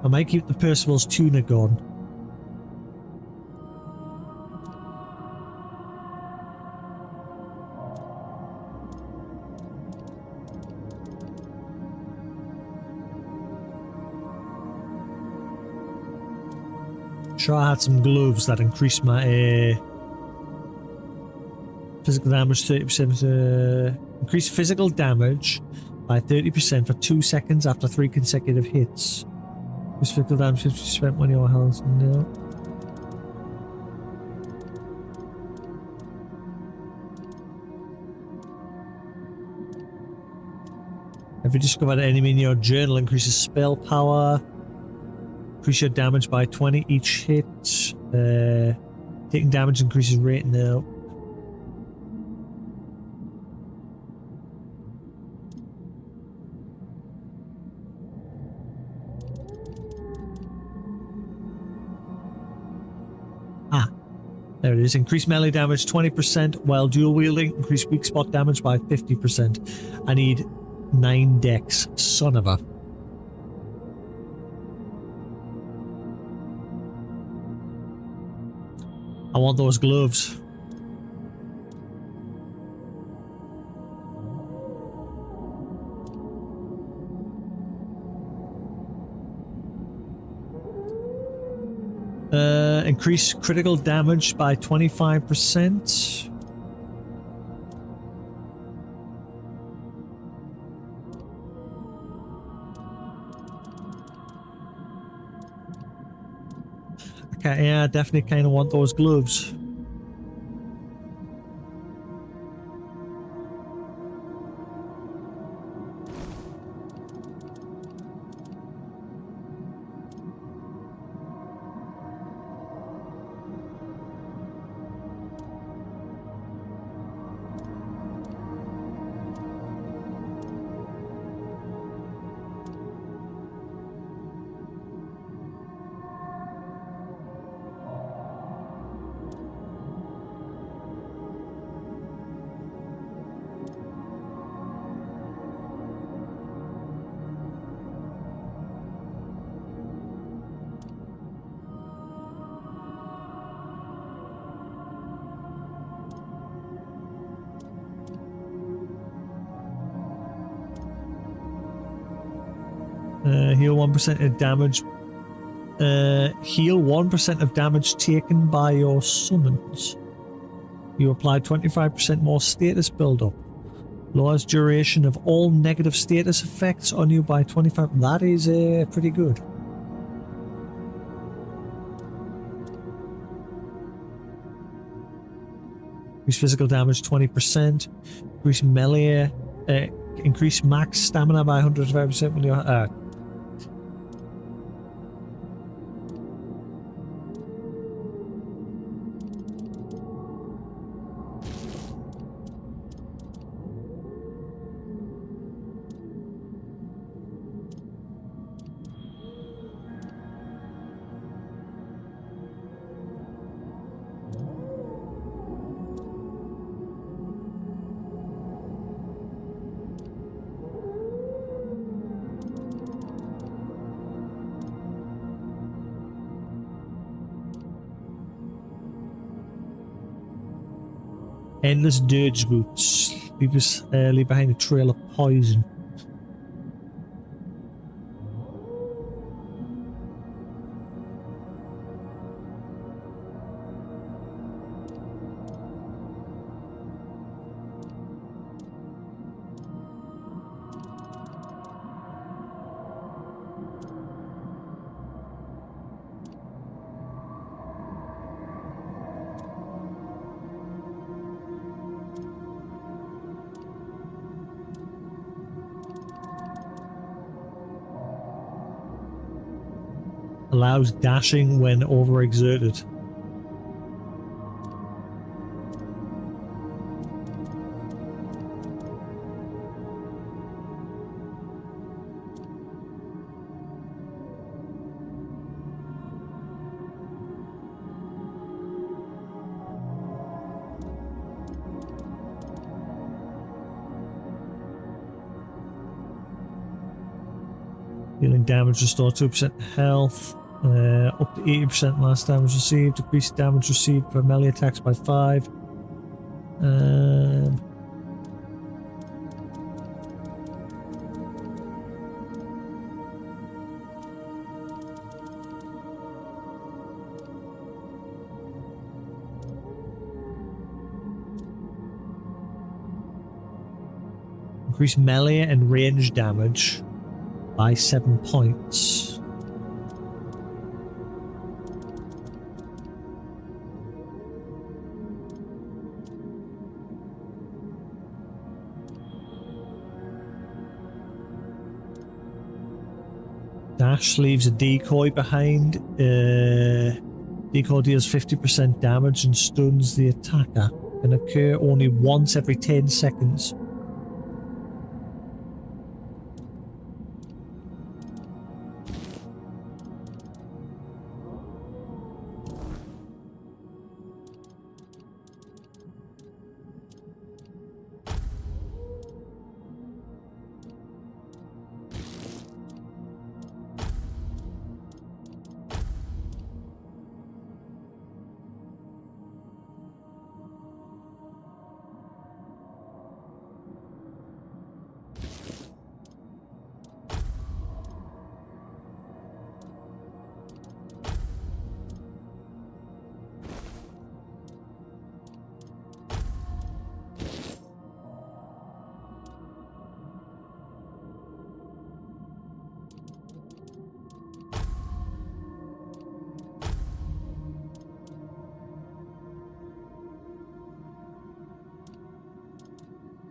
I might keep the Percival's tuna gun. Sure, I had some gloves that increased my physical damage 30%. Increase physical damage by 30% for 2 seconds after 3 consecutive hits. Increase physical damage 50% when your health. No. If you discover an enemy in your journal, increases spell power. Increase your damage by 20 each hit. Taking damage increases rate now. There it is. Increase melee damage 20% while dual wielding. Increase weak spot damage by 50%. I need 9 dex. Son of a. I want those gloves. Increase critical damage by 25%. Okay, yeah, I definitely kind of want those gloves. Heal 1% of damage. Heal 1% of damage taken by your summons. You apply 25% more status buildup. Lowers duration of all negative status effects on you by 25. That is pretty good. Increase physical damage 20%. Increase melee. Increase max stamina by 105% when you're. Endless dirge boots. Leave behind a trail of poison. Allows dashing when overexerted. Dealing damage, restore 2% health. Up to 80% last damage received. Decrease damage received for melee attacks by 5. Increase melee and range damage by 7 points. Dash leaves a decoy behind. Decoy deals 50% damage and stuns the attacker. Can occur only once every 10 seconds.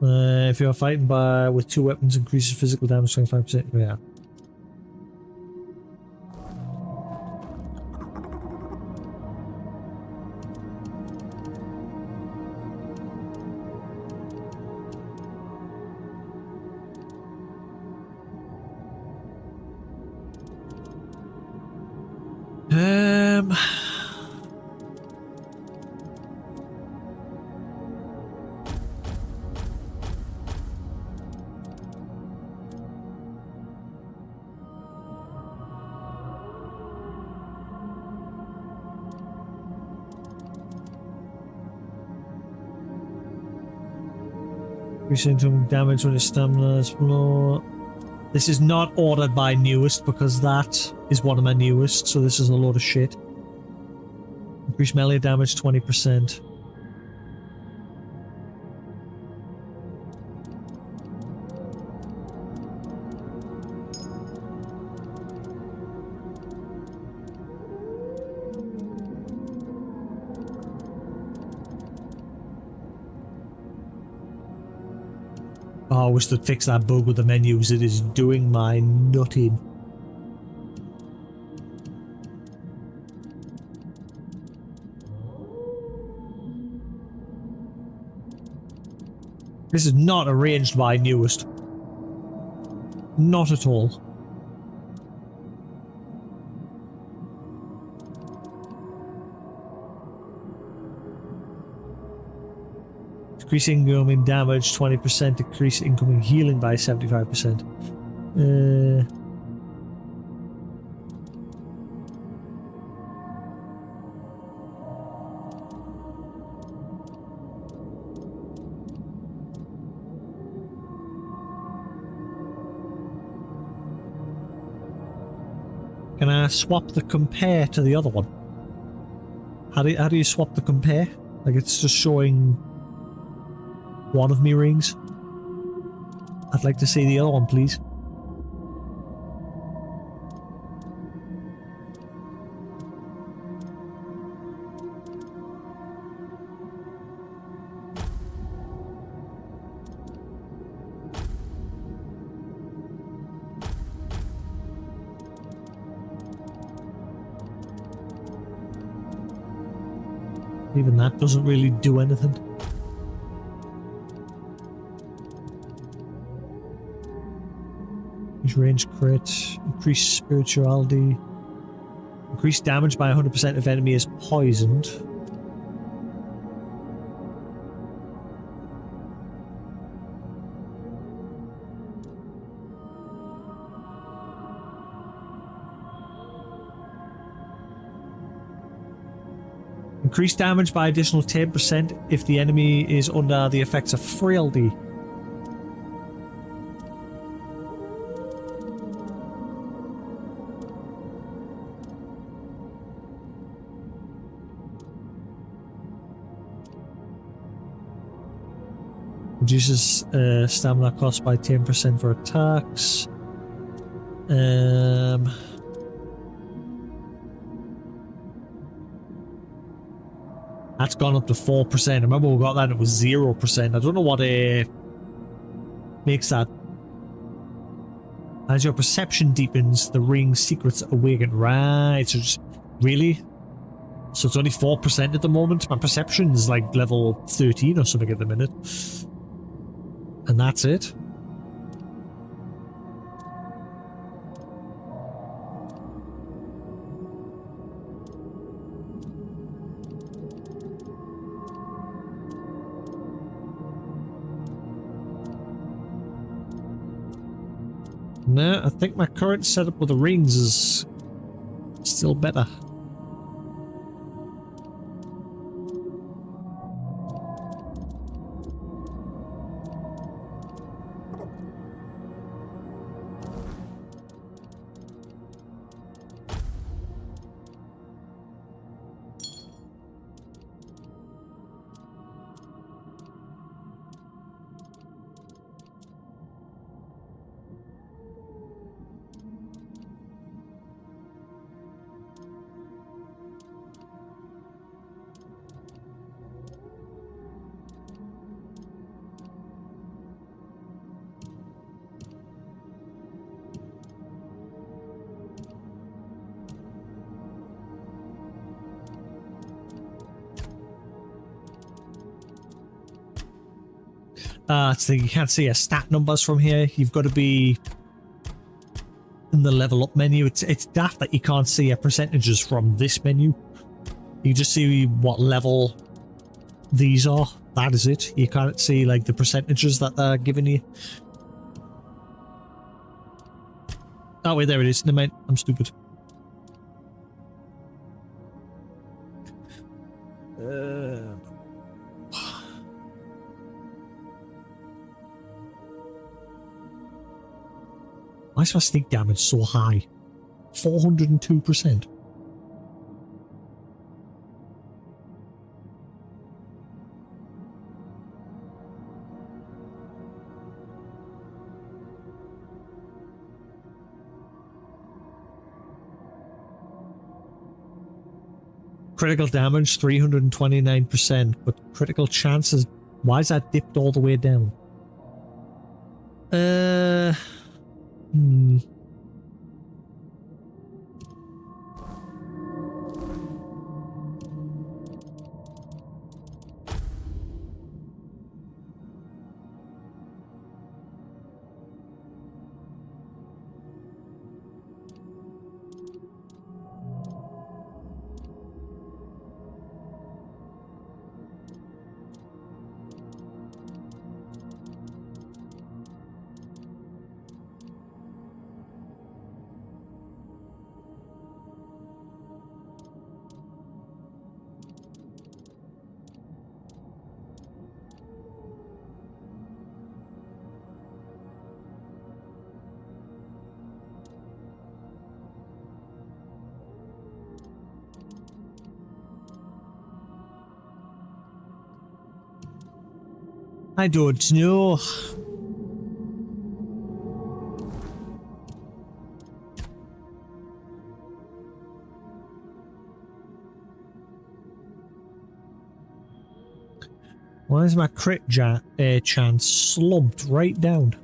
If you're fighting with two weapons, increases physical damage 25%. Yeah. Increasing damage when his stamina is low. This is not ordered by newest because that is one of my newest, so this is a load of shit. Increase melee damage 20%. Oh, I wish they'd fix that bug with the menus. It is doing my nutting. This is not arranged by newest. Not at all. Decrease incoming damage 20%, decrease incoming healing by 75%. Can I swap the compare to the other one? How do you swap the compare? Like, it's just showing one of me rings. I'd like to see the other one, please. Even that doesn't really do anything. Range crit, increase spirituality, increase damage by 100% if enemy is poisoned. Increase damage by additional 10% if the enemy is under the effects of frailty. Reduces stamina cost by 10% for attacks. That's gone up to 4%. I remember we got that, it was 0%. I don't know what makes that As your perception deepens, the ring's secrets awaken. Right, so just, really? So it's only 4% at the moment? My perception's like level 13 or something at the minute. And that's it? No, I think my current setup with the rings is still better. So you can't see stat numbers from here. You've got to be in the level up menu. It's daft that you can't see percentages from this menu. You just see what level these are. That is it. You can't see like the percentages that they're giving you. Oh wait, there it is. Never mind. I'm stupid. Why is my sneak damage so high? 402%. Critical damage 329%, but critical chances, why is that dipped all the way down? I don't know. Why is my crit chance slumped right down?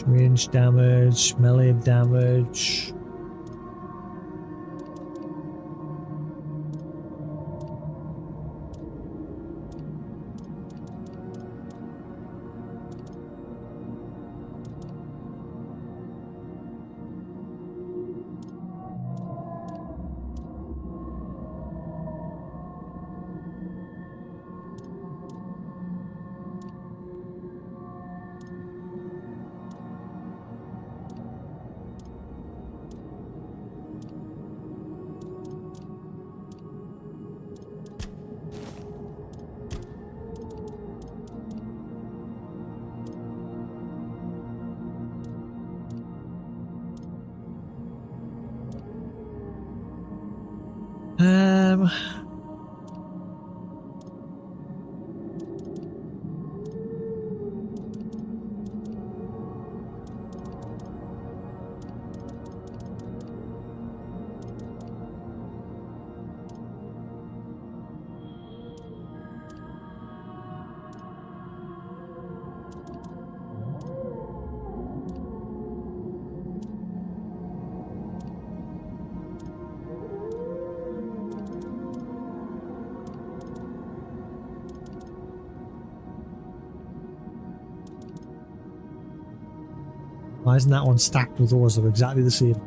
Range damage, melee damage. Why isn't that one stacked with those that are exactly the same?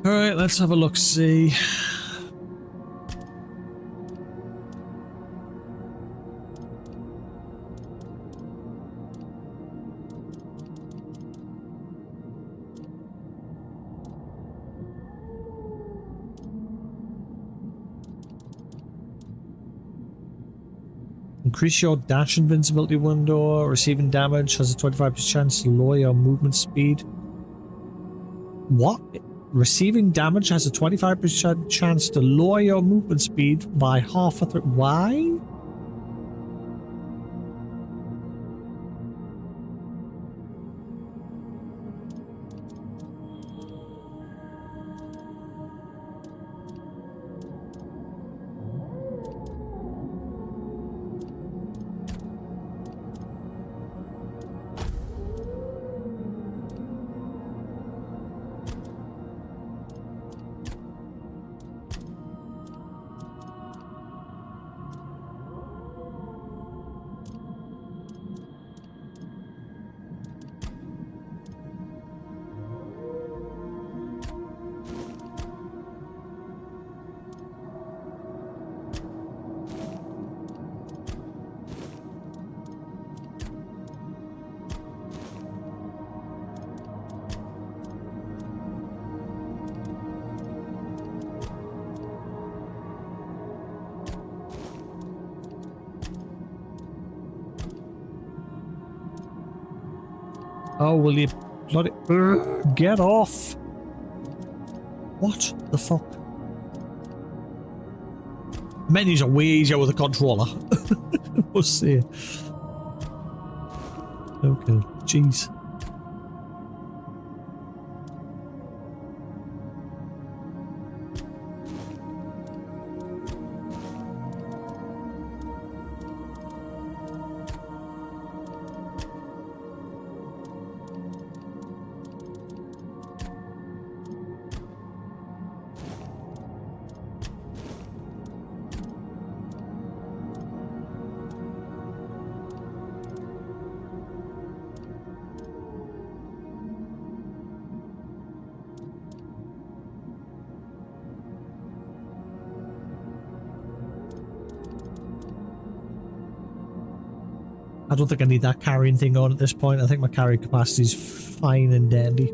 Alright, let's have a look-see. Increase your dash invincibility window. Receiving damage has a 25% chance to lower your movement speed. What? Receiving damage has a 25% chance to lower your movement speed by half a why? Oh, will you bloody get off? What the fuck? Menus are way easier with a controller. We'll see. Okay, jeez. I don't think I need that carrying thing on at this point. I think my carry capacity is fine and dandy.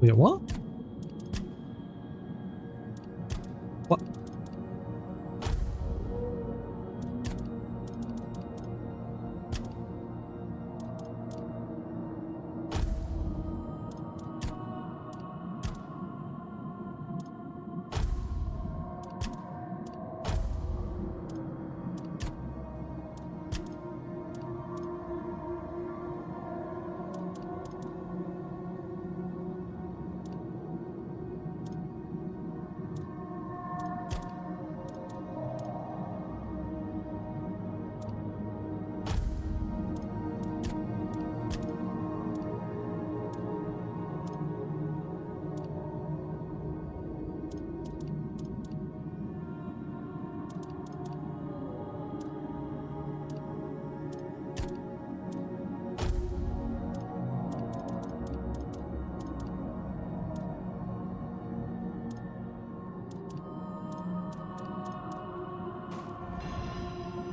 Wait, what? What?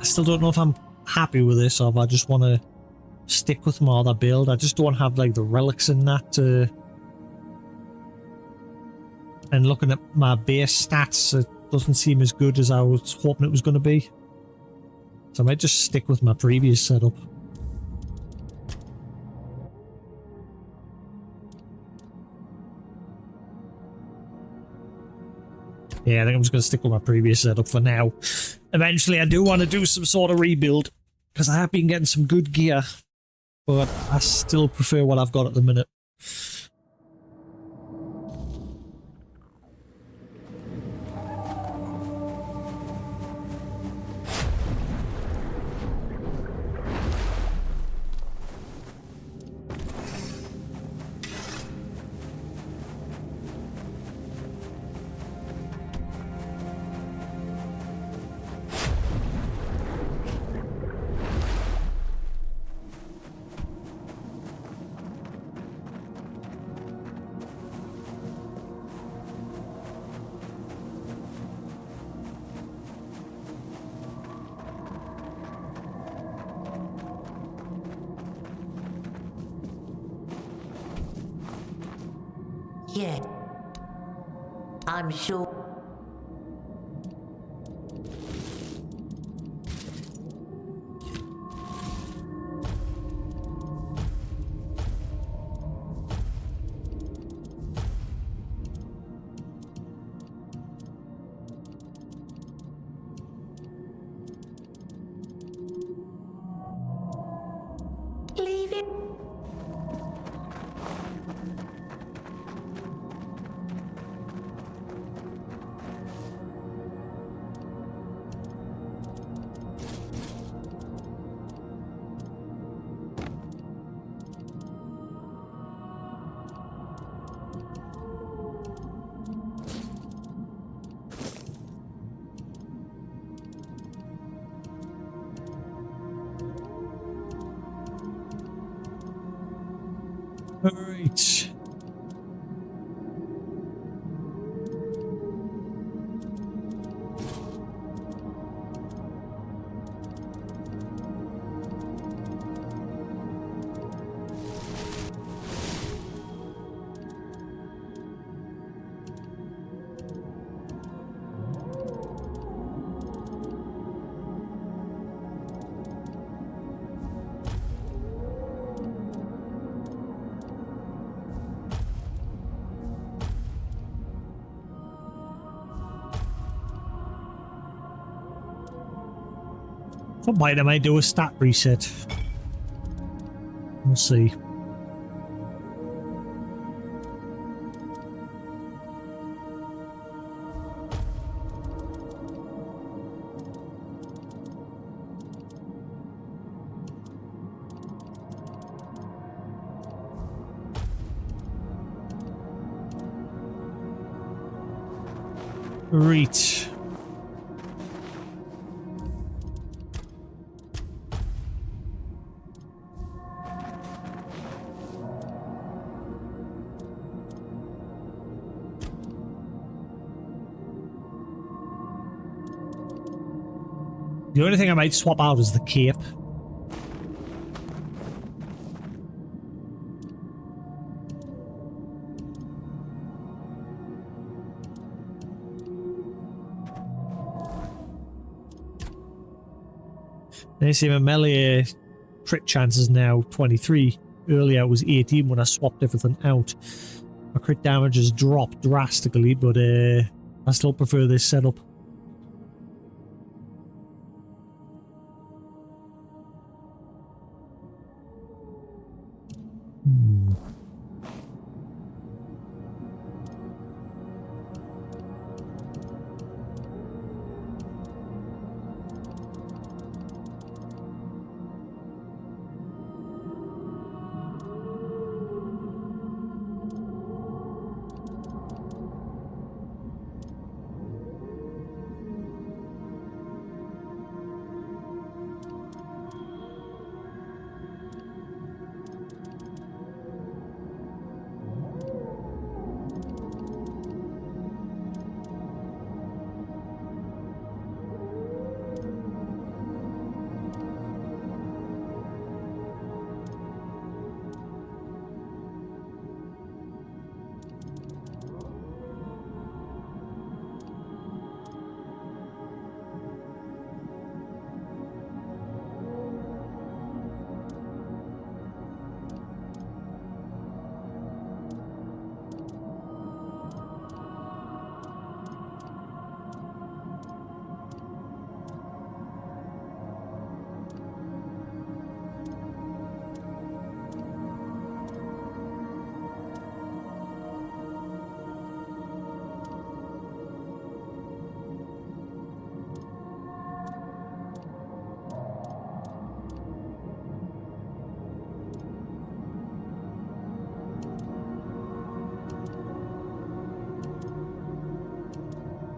I still don't know if I'm happy with this or if I just want to stick with my other build. I just don't have like the relics in that. And looking at my base stats, it doesn't seem as good as I was hoping it was going to be. So I might just stick with my previous setup. Yeah, I think I'm just going to stick with my previous setup for now. Eventually, I do want to do some sort of rebuild, because I have been getting some good gear, but I still prefer what I've got at the minute. Yeah. I'm sure. Leave it. Alright. What might I do a stat reset? We'll see. Right. The only thing I might swap out is the cape. They see my melee crit chances now 23. Earlier it was 18 when I swapped everything out. My crit damage has dropped drastically, but I still prefer this setup.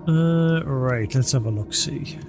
Right, let's have a look-see.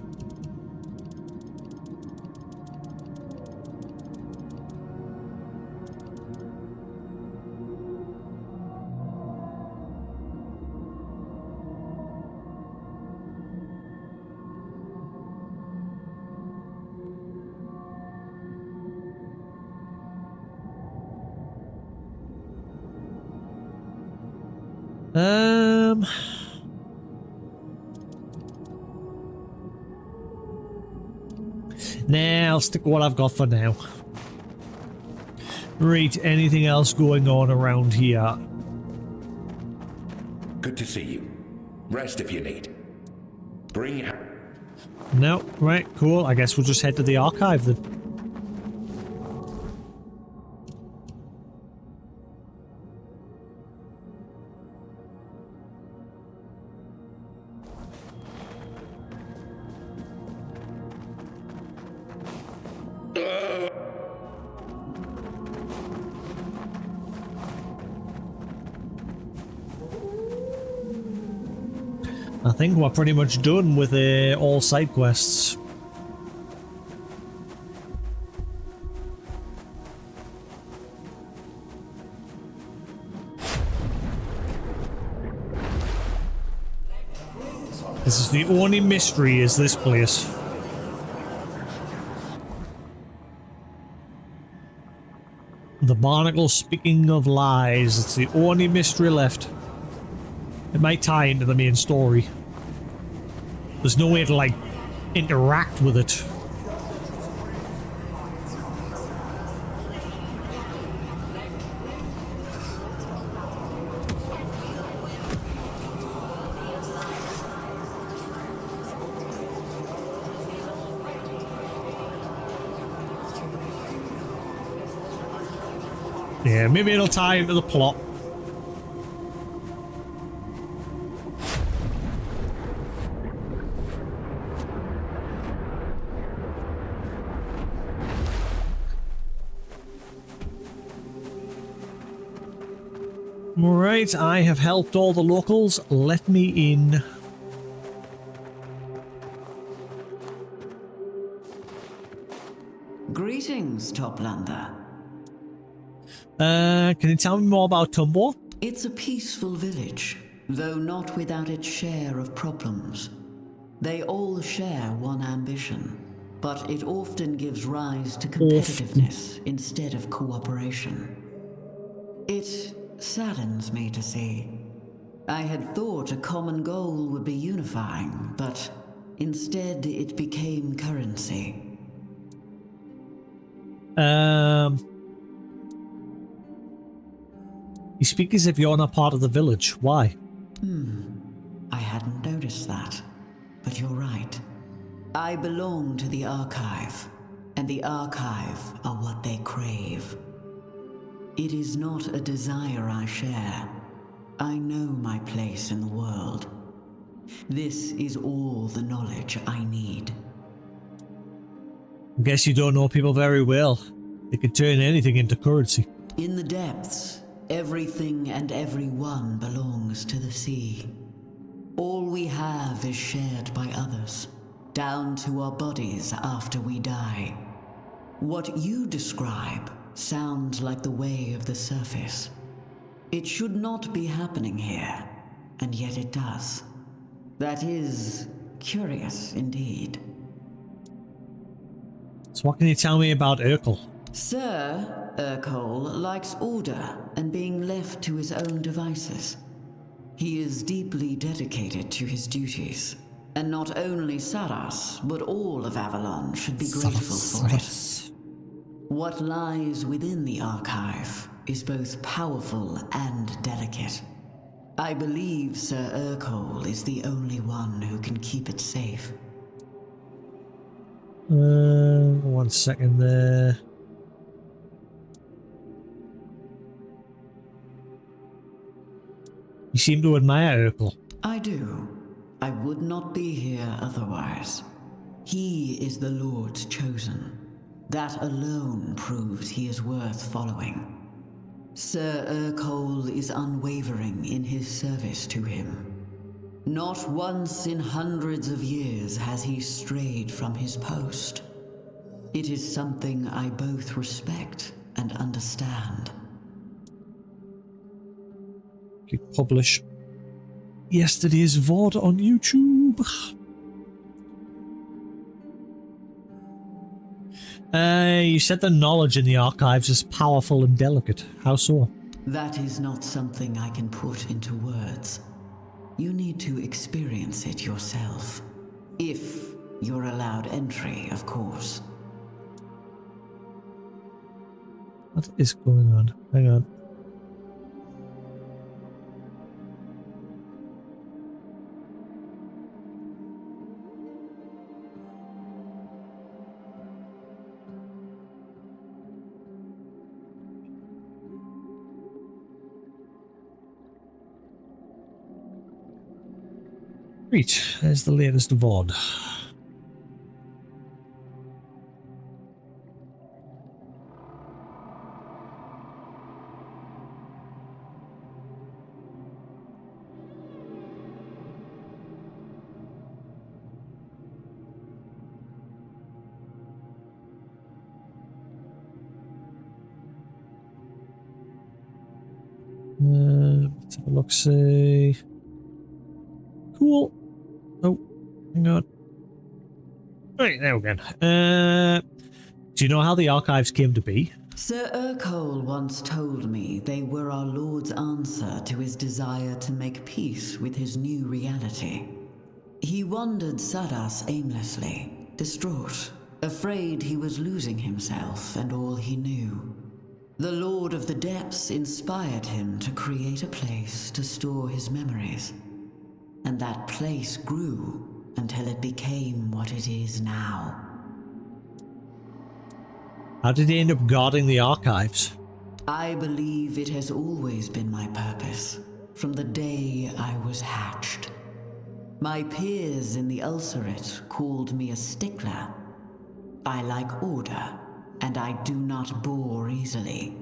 Nah, I'll stick with what I've got for now. Right, anything else going on around here? Good to see you. Rest if you need. Bring... No, right, cool. I guess we'll just head to the archive then. I think we're pretty much done with all side quests. This is the only mystery, is this place. The barnacle speaking of lies. It's the only mystery left. It might tie into the main story. There's no way to, like, interact with it. Yeah, maybe it'll tie into the plot. Alright, I have helped all the locals. Let me in. Greetings, Toplander. Can you tell me more about Tumbo? It's a peaceful village, though not without its share of problems. They all share one ambition, but it often gives rise to competitiveness instead of cooperation. It saddens me to see. I had thought a common goal would be unifying, but instead it became currency. You speak as if you're not part of the village. Why? I hadn't noticed that, but you're right. I belong to the Archive, and the Archive are what they crave. It is not a desire I share. I know my place in the world. This is all the knowledge I need. I guess you don't know people very well. They can turn anything into currency. In the depths, everything and everyone belongs to the sea. All we have is shared by others, down to our bodies after we die. What you describe sounds like the way of the surface. It should not be happening here, and yet it does. That is curious indeed. So what can you tell me about Urkel? Sir Urkel likes order and being left to his own devices. He is deeply dedicated to his duties, and not only Saras, but all of Avalon should be grateful for it. What lies within the Archive is both powerful and delicate. I believe Sir Urkel is the only one who can keep it safe. 1 second there. You seem to admire Urkel. I do. I would not be here otherwise. He is the Lord's chosen. That alone proves he is worth following. Sir Urkel is unwavering in his service to him. Not once in hundreds of years has he strayed from his post. It is something I both respect and understand. Click publish yesterday's VOD on YouTube. You said the knowledge in the archives is powerful and delicate. How so? That is not something I can put into words. You need to experience it yourself. If you're allowed entry, of course. What is going on? Hang on. Great, there's the latest VOD. Let's have a look, see. Cool. Oh, hang on. Right, there we go. Do you know how the archives came to be? Sir Urkol once told me they were our Lord's answer to his desire to make peace with his new reality. He wandered Saras aimlessly, distraught, afraid he was losing himself and all he knew. The Lord of the Depths inspired him to create a place to store his memories. And that place grew until it became what it is now. How did he end up guarding the archives? I believe it has always been my purpose, from the day I was hatched. My peers in the Ulcerate called me a stickler. I like order, and I do not bore easily.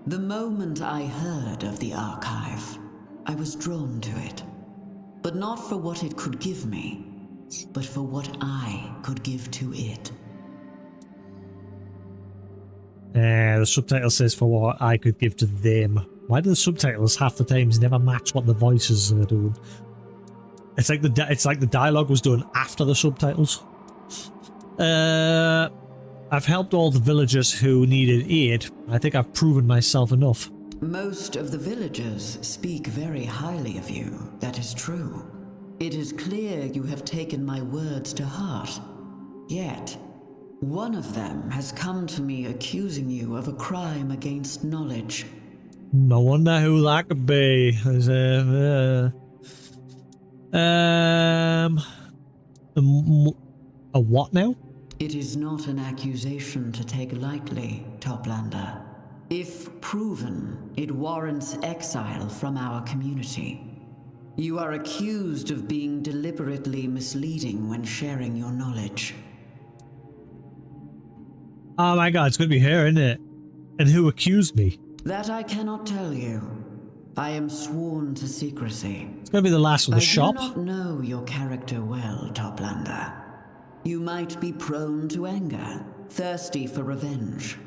The moment I heard of the archive, I was drawn to it. But not for what it could give me, but for what I could give to it. The subtitle says for what I could give to them. Why do the subtitles half the times never match what the voices are doing? It's like the dialogue was done after the subtitles. I've helped all the villagers who needed aid. I think I've proven myself enough. Most of the villagers speak very highly of you, that is true. It is clear you have taken my words to heart. Yet, one of them has come to me accusing you of a crime against knowledge. I wonder who that could be. A what now? It is not an accusation to take lightly, Toplander. If proven, it warrants exile from our community. You are accused of being deliberately misleading when sharing your knowledge. Oh my god, it's going to be her, isn't it? And who accused me? That I cannot tell you. I am sworn to secrecy. It's going to be the last of the shop. I do not know your character well, Toplander. You might be prone to anger, thirsty for revenge.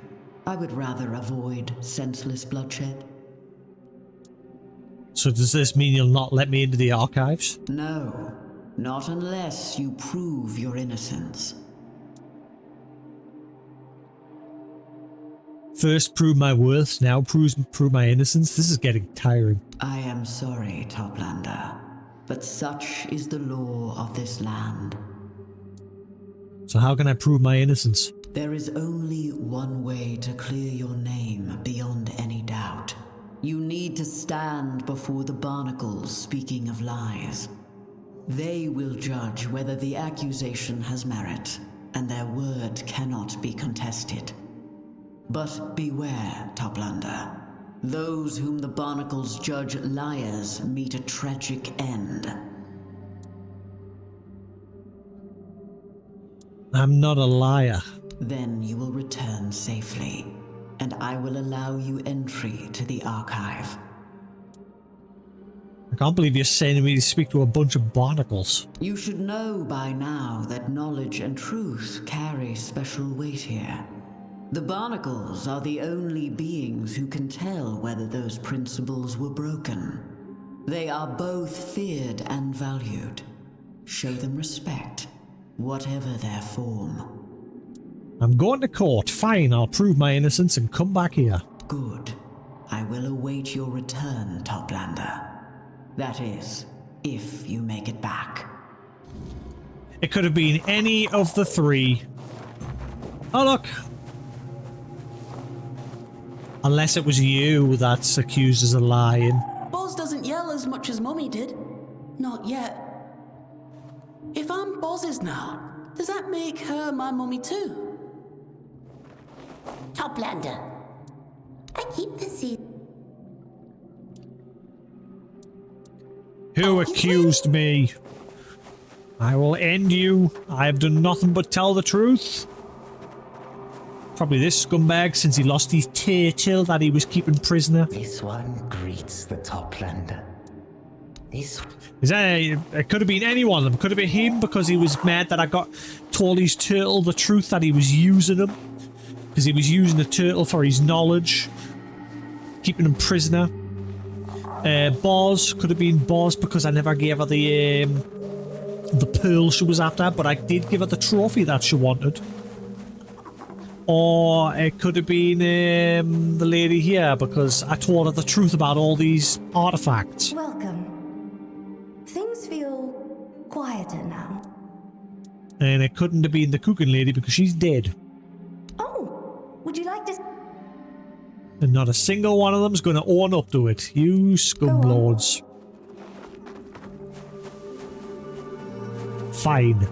I would rather avoid senseless bloodshed. So does this mean you'll not let me into the archives? No, not unless you prove your innocence. First prove my worth, now prove my innocence. This is getting tiring. I am sorry, Toplander, but such is the law of this land. So how can I prove my innocence? There is only one way to clear your name beyond any doubt. You need to stand before the barnacles speaking of lies. They will judge whether the accusation has merit, and their word cannot be contested. But beware, Toplander. Those whom the barnacles judge liars meet a tragic end. I'm not a liar. Then you will return safely, and I will allow you entry to the archive. I can't believe you're sending me to speak to a bunch of barnacles. You should know by now that knowledge and truth carry special weight here. The barnacles are the only beings who can tell whether those principles were broken. They are both feared and valued. Show them respect, whatever their form. I'm going to court. Fine, I'll prove my innocence and come back here. Good. I will await your return, Toplander. That is, if you make it back. It could have been any of the three. Oh, look. Unless it was you that's accused us of lying. Boz doesn't yell as much as Mummy did. Not yet. If I'm Boz's now, does that make her my mummy too? Toplander, I keep the seed. Who accused me? I will end you. I have done nothing but tell the truth. Probably this scumbag, since he lost his turtle that he was keeping prisoner. This one greets the Toplander. This Is that it could have been any one of them. Could have been him because he was mad that I told his turtle the truth that he was using him. Because he was using the turtle for his knowledge. Keeping him prisoner. Boz, could have been Boz because I never gave her the pearl she was after, but I did give her the trophy that she wanted. Or it could have been the lady here because I told her the truth about all these artifacts. Welcome. Things feel quieter now. And it couldn't have been the cooking lady because she's dead. Oh, would you like to... And not a single one of them's going to own up to it. You scumlords. Fine.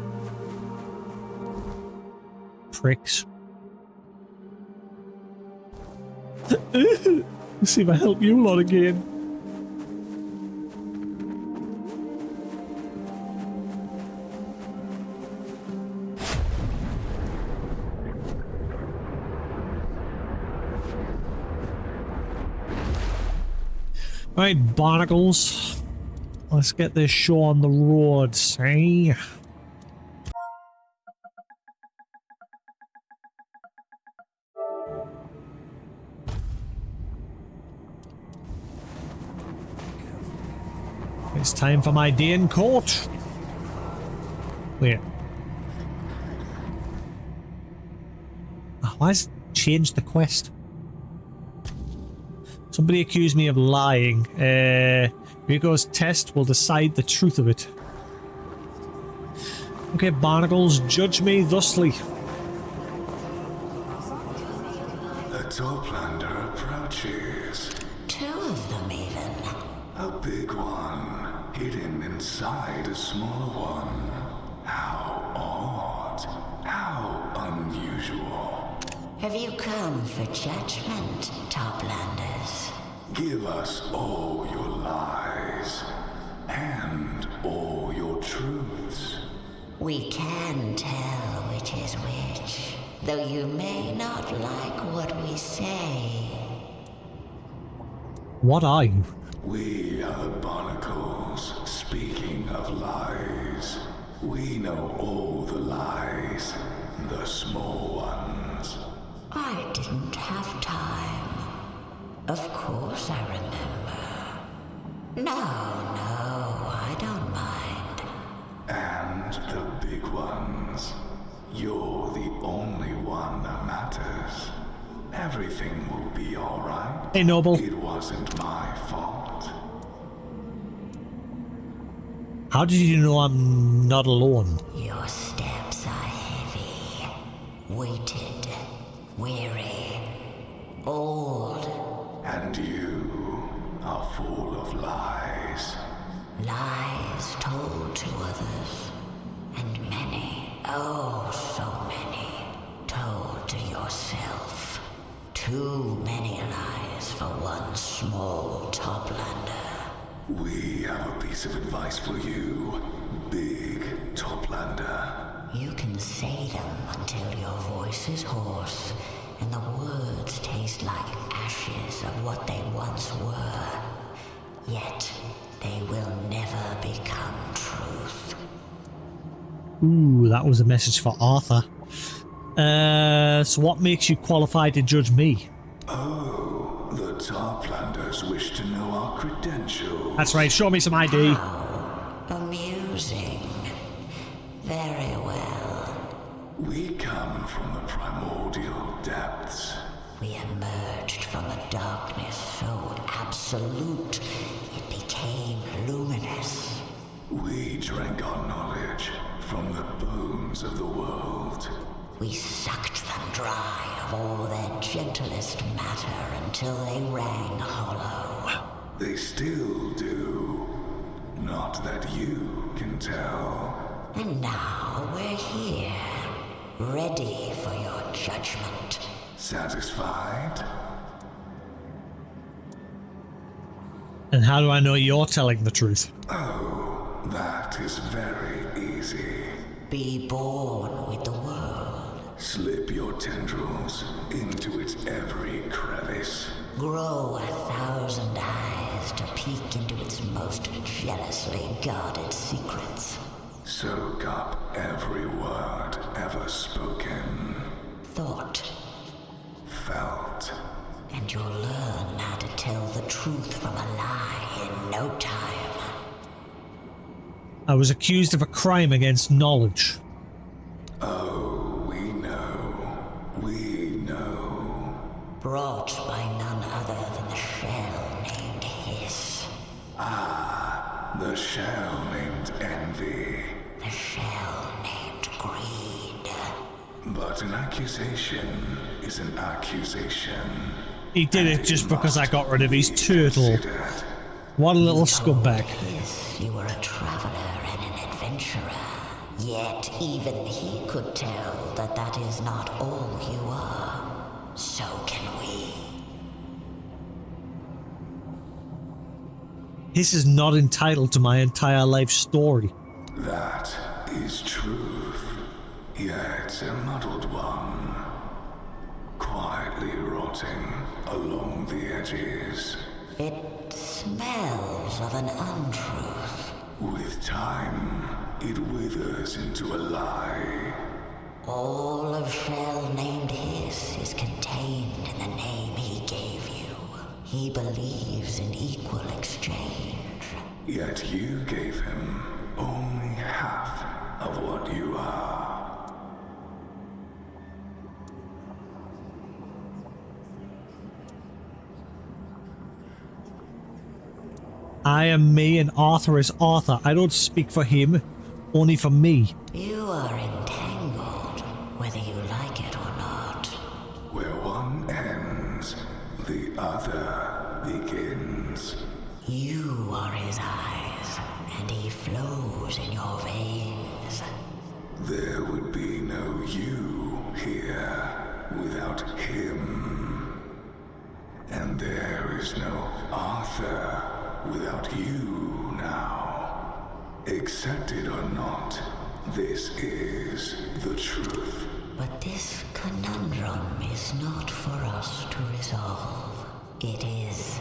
Pricks. Let's see if I help you lot again. Right, barnacles. Let's get this show on the road, see? It's time for my day in court. Wait. Oh, why has it changed the quest? Somebody accused me of lying. Rico's test will decide the truth of it. Okay, barnacles, judge me thusly. The Toplander approaches. Two of them even. A big one, hidden inside a smaller one. How odd. How unusual. Have you come for judgment, Toplanders? Give us all your lies and all your truths. We can tell which is which, though you may not like what we say. What are you? We are the barnacles, speaking of lies. We know all the lies, the small ones. I didn't have time. Of course I remember. No, I don't mind. And the big ones. You're the only one that matters. Everything will be alright. Hey, Noble. It wasn't my fault. How did you know I'm not alone? Your steps are heavy, weighted, weary, old. And you are full of lies. Lies told to others, and many, oh so many, told to yourself. Too many lies for one small Toplander. We have a piece of advice for you, big Toplander. You can say them until your voice is hoarse, and the words taste like ashes of what they once were. Yet, they they will never become truth. Ooh, that was a message for Arthur. So what makes you qualified to judge me? Oh, the Tarplanders wish to know our credentials. That's right, show me some ID. How amusing. Very well. We come from the primordial depths. We emerged from a darkness so absolute it became luminous. We drank our knowledge from the bones of the world. We sucked them dry of all their gentlest matter until they rang hollow. They still do. Not that you can tell. And now we're here, ready for your judgment. Satisfied? And how do I know you're telling the truth? Oh, that is very easy. Be born with the world. Slip your tendrils into its every crevice. Grow 1,000 eyes to peek into its most jealously guarded secrets. Soak up every word ever spoken. Thought. Felt. And you'll learn how to tell the truth from a lie in no time. I was accused of a crime against knowledge. Oh, we know. We know. Brought by none other than the shell named Hiss. Ah, the shell named Envy. The shell named Greed. But an accusation is an accusation. He did it just because I got rid of his turtle. What a little scumbag. Hiss, you were a traveler and an adventurer. Yet even he could tell that that is not all you are. So can we. This is not entitled to my entire life story. That is truth, yet a muddled one. Quietly rotting along the edges. It smells of an untruth. With time, it withers into a lie. All of Shell named Hiss is contained in the name he gave you. He believes in equal exchange. Yet you gave him only half of what you are. I am me and Arthur is Arthur. I don't speak for him, only for me. You are entangled, whether you like it or not. Where one ends, the other begins. You are his eyes, and he flows in your veins. There would be no you here without him. And there is no Arthur without you now. Accept it or not, this is the truth. But this conundrum is not for us to resolve. It is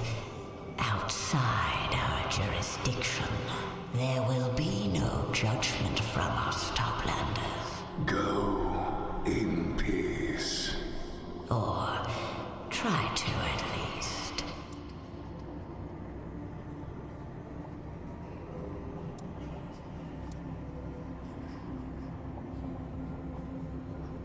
outside our jurisdiction. There will be no judgment from us, Toplanders. Go in peace. Or try to at least.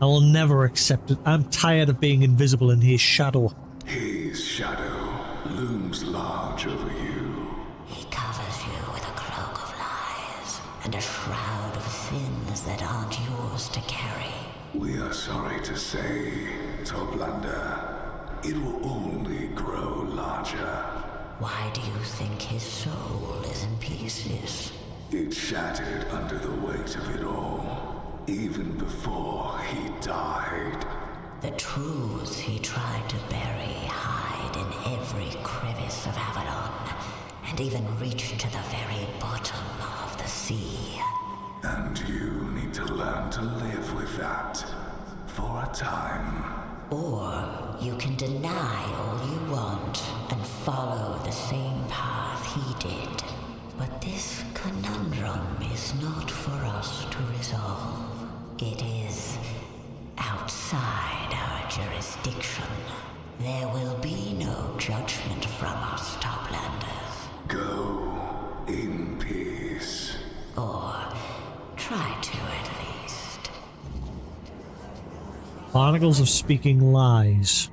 I will never accept it. I'm tired of being invisible in his shadow. His shadow looms large over you. He covers you with a cloak of lies and a shroud of sins that aren't yours to carry. We are sorry to say, Toplander, it will only grow larger. Why do you think his soul is in pieces? It shattered under the weight of it all, even before he died. The truths he tried to bury hide in every crevice of Avalon, and even reach to the very bottom of the sea. And you need to learn to live with that, for a time. Or you can deny all you want and follow the same path he did. But this conundrum is not for us to resolve. It is outside our jurisdiction. There will be no judgment from us, Toplanders. Go in peace. Or try to at least. Barnacles of speaking lies.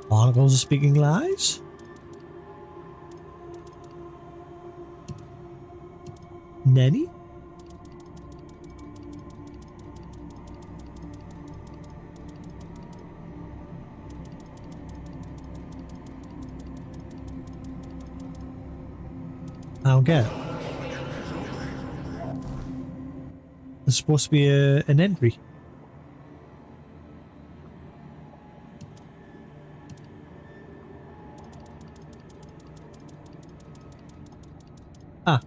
Barnacles of speaking lies? Nanny? I don't get it. There's supposed to be an entry.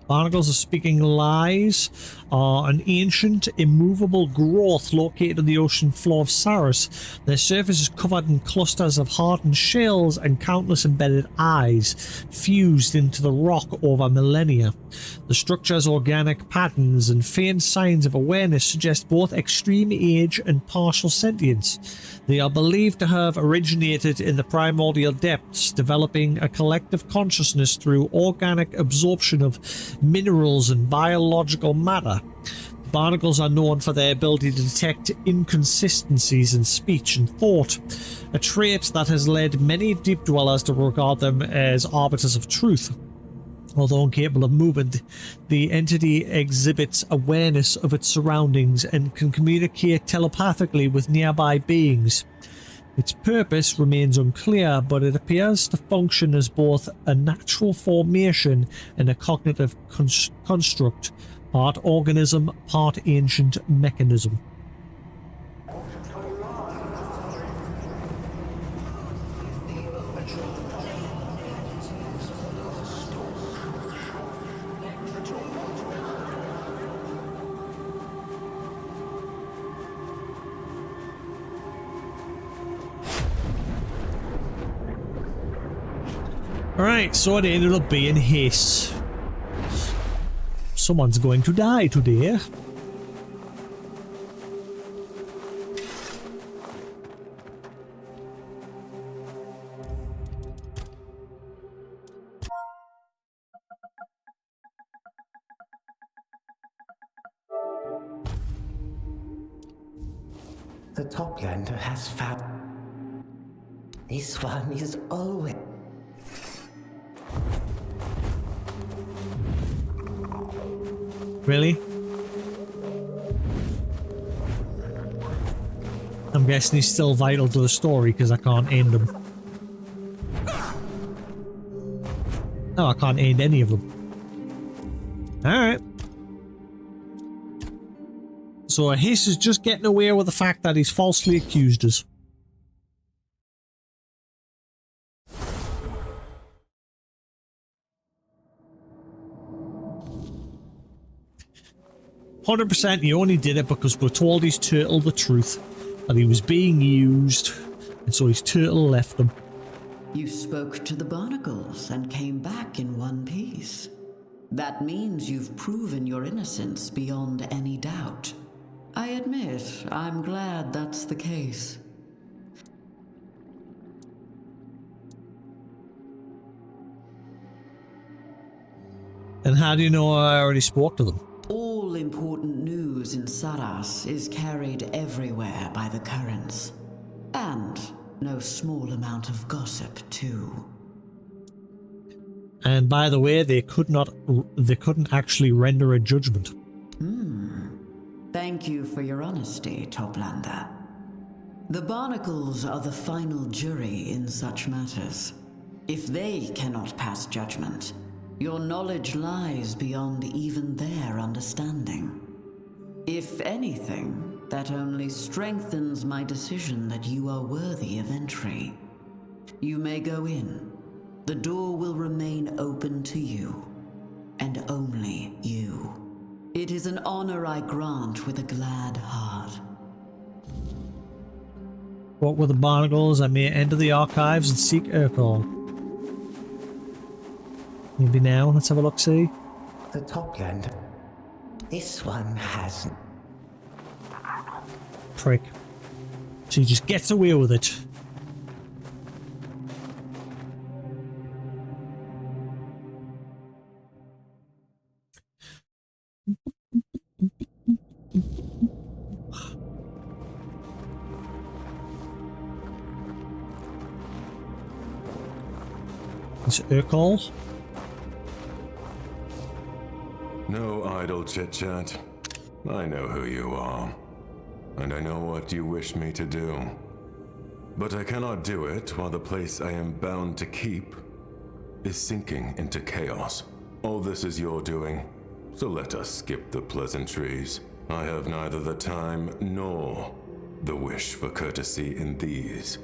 Barnacles of speaking lies are an ancient, immovable growth located on the ocean floor of Saris. Their surface is covered in clusters of hardened shells and countless embedded eyes, fused into the rock over millennia. The structure's organic patterns and faint signs of awareness suggest both extreme age and partial sentience. They are believed to have originated in the primordial depths, developing a collective consciousness through organic absorption of minerals and biological matter. Barnacles are known for their ability to detect inconsistencies in speech and thought, a trait that has led many deep dwellers to regard them as arbiters of truth. Although incapable of movement, the entity exhibits awareness of its surroundings and can communicate telepathically with nearby beings. Its purpose remains unclear, but it appears to function as both a natural formation and a cognitive construct, part organism, part ancient mechanism. Alright, so it ended up being Hiss. Someone's going to die today. The Toplander has found. This one is always. Really? I'm guessing he's still vital to the story because I can't end him. No, I can't end any of them. Alright. So Hiss is just getting away with the fact that he's falsely accused us. %, he only did it because we're told his turtle the truth, that he was being used, and so his turtle left him. You spoke to the barnacles and came back in one piece. That means you've proven your innocence beyond any doubt. I admit, I'm glad that's the case. And how do you know I already spoke to them? All important news in Saras is carried everywhere by the currents. And no small amount of gossip, too. And by the way, they couldn't actually render a judgment. Thank you for your honesty, Toplander. The barnacles are the final jury in such matters. If they cannot pass judgment, your knowledge lies beyond even their understanding. If anything, that only strengthens my decision that you are worthy of entry. You may go in, the door will remain open to you, and only you. It is an honor I grant with a glad heart. What were the barnacles? I may enter the archives and seek Urkel. Maybe now. Let's have a look. See. The Topland. This one has. Prick. So he just gets away with it. It's Urkel. No idle chit-chat. I know who you are, and I know what you wish me to do. But I cannot do it while the place I am bound to keep is sinking into chaos. All this is your doing, so let us skip the pleasantries. I have neither the time nor the wish for courtesy in these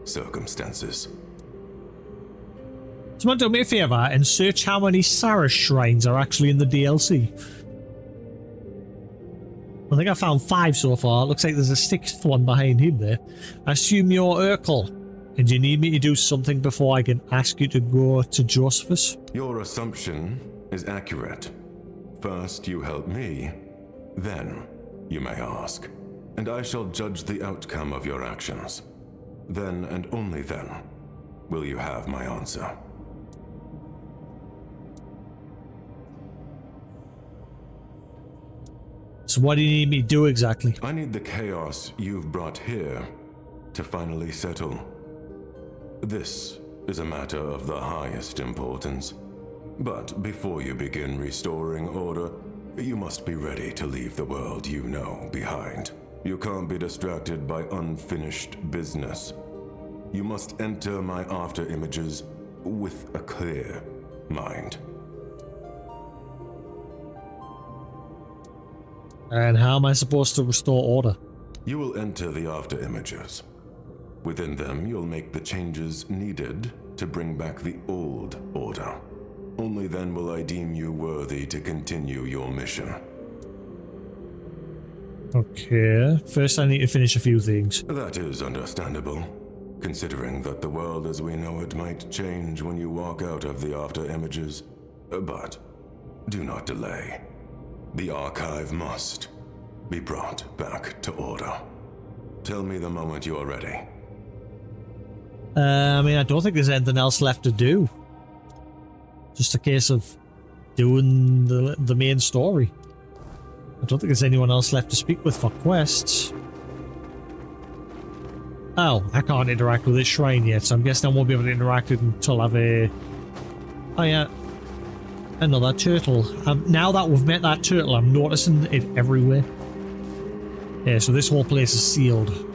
circumstances. Someone do me a favour and search how many Sarah shrines are actually in the DLC. I think I found 5 so far. Looks like there's a 6th one behind him there. I assume you're Urkel, and you need me to do something before I can ask you to go to Josephus? Your assumption is accurate. First you help me, then you may ask, and I shall judge the outcome of your actions. Then and only then will you have my answer. So what do you need me to do exactly? I need the chaos you've brought here to finally settle. This is a matter of the highest importance. But before you begin restoring order, you must be ready to leave the world you know behind. You can't be distracted by unfinished business. You must enter my after images with a clear mind. And how am I supposed to restore order? You will enter the after images. Within them, you'll make the changes needed to bring back the old order. Only then will I deem you worthy to continue your mission. Okay, first I need to finish a few things. That is understandable, considering that the world as we know it might change when you walk out of the after images. But do not delay. The archive must be brought back to order. Tell me the moment you are ready. I mean, I don't think there's anything else left to do. Just a case of doing the main story. I don't think there's anyone else left to speak with for quests. Oh, I can't interact with this shrine yet, so I'm guessing I won't be able to interact with it until I've a... Oh yeah, another turtle. Now that we've met that turtle, I'm noticing it everywhere. Yeah, so this whole place is sealed.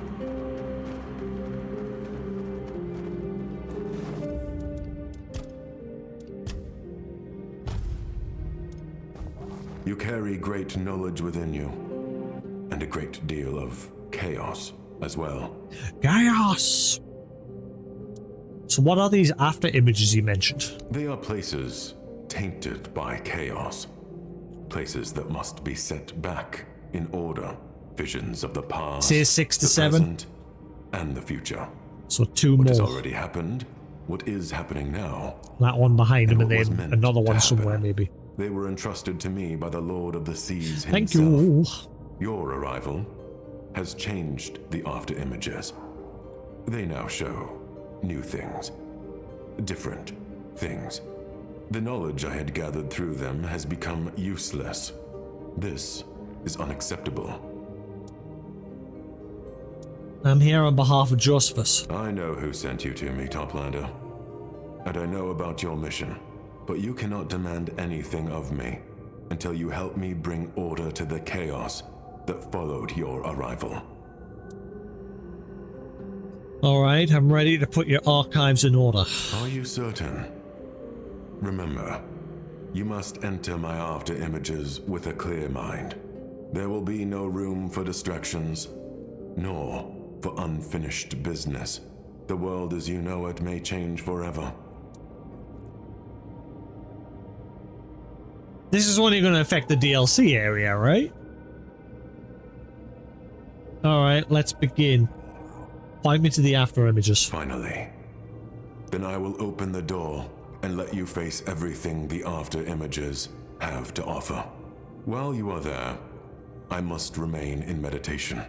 You carry great knowledge within you, and a great deal of chaos as well. Chaos! So what are these after images you mentioned? They are places tainted by chaos. Places that must be set back in order. Visions of the past, say 6 to the 7, present, and the future. So 2 more. What has already happened, what is happening now. That one behind him, and then another one happen. somewhere maybe. They were entrusted to me by the Lord of the Seas himself. Thank you. Your arrival has changed the after images. They now show new things, different things. The knowledge I had gathered through them has become useless. This is unacceptable. I'm here on behalf of Josephus. I know who sent you to me, Toplander. And I know about your mission. But you cannot demand anything of me until you help me bring order to the chaos that followed your arrival. Alright, I'm ready to put your archives in order. Are you certain? Remember, you must enter my after images with a clear mind. There will be no room for distractions, nor for unfinished business. The world as you know it may change forever. This is only going to affect the DLC area, right? Alright, let's begin. Point me to the after images. Finally. Then I will open the door and let you face everything the after images have to offer. While you are there, I must remain in meditation,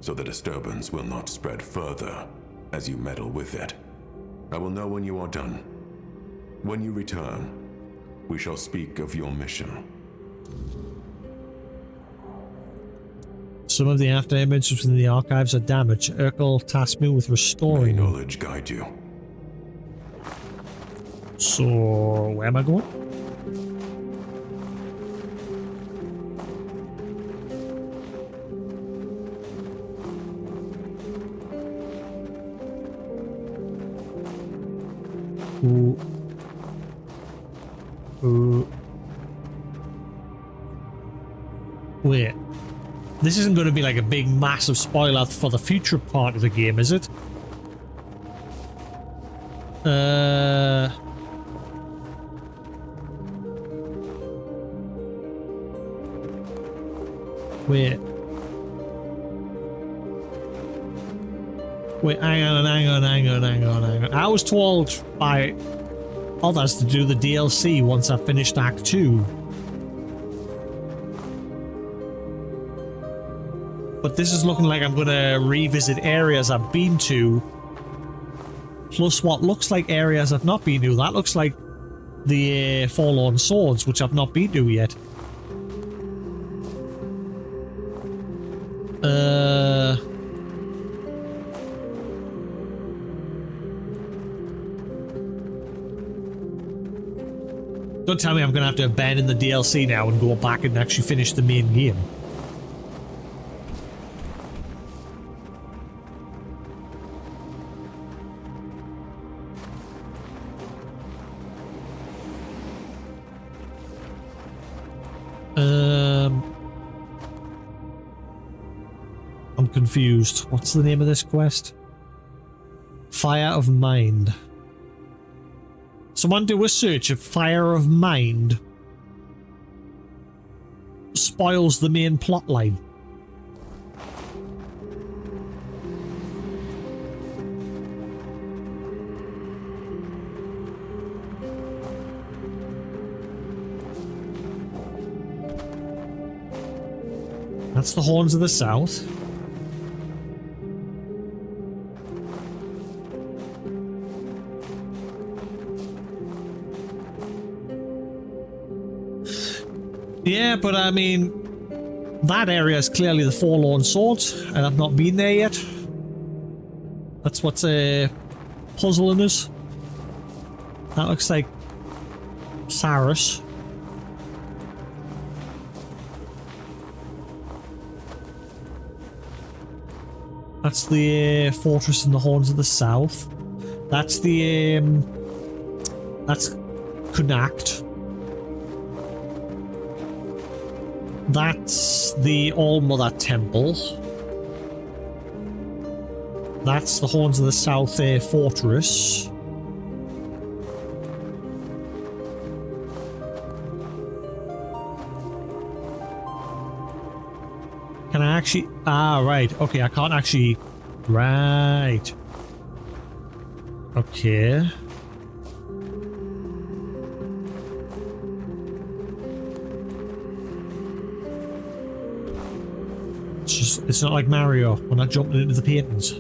so the disturbance will not spread further as you meddle with it. I will know when you are done. When you return, we shall speak of your mission. Some of the after images in the archives are damaged. Urkel tasked me with restoring them. Knowledge guide you. So, where am I going? Ooh. Ooh. Wait. This isn't going to be like a big, massive spoiler for the future part of the game, is it? Wait. Wait, hang on. I was told by others to do the DLC once I finished Act 2. But this is looking like I'm going to revisit areas I've been to, plus what looks like areas I've not been to. That looks like the Forlorn Swords, which I've not been to yet. Don't tell me I'm going to have to abandon the DLC now and go back and actually finish the main game. I'm confused. What's the name of this quest? Fire of Mind. Someone do a search of Fire of Mind. Spoils the main plot line. That's the Horns of the South. Yeah, but I mean, that area is clearly the Forlorn Swords, and I've not been there yet. That's what's puzzling us. That looks like Saris. That's the fortress in the Horns of the South. That's the that's Connacht. That's the All-Mother Temple. That's the Horns of the South Fortress. Can I actually... Ah, right. Okay, I can't actually... Right. Okay. It's not like Mario. We're not jumping into the paintings.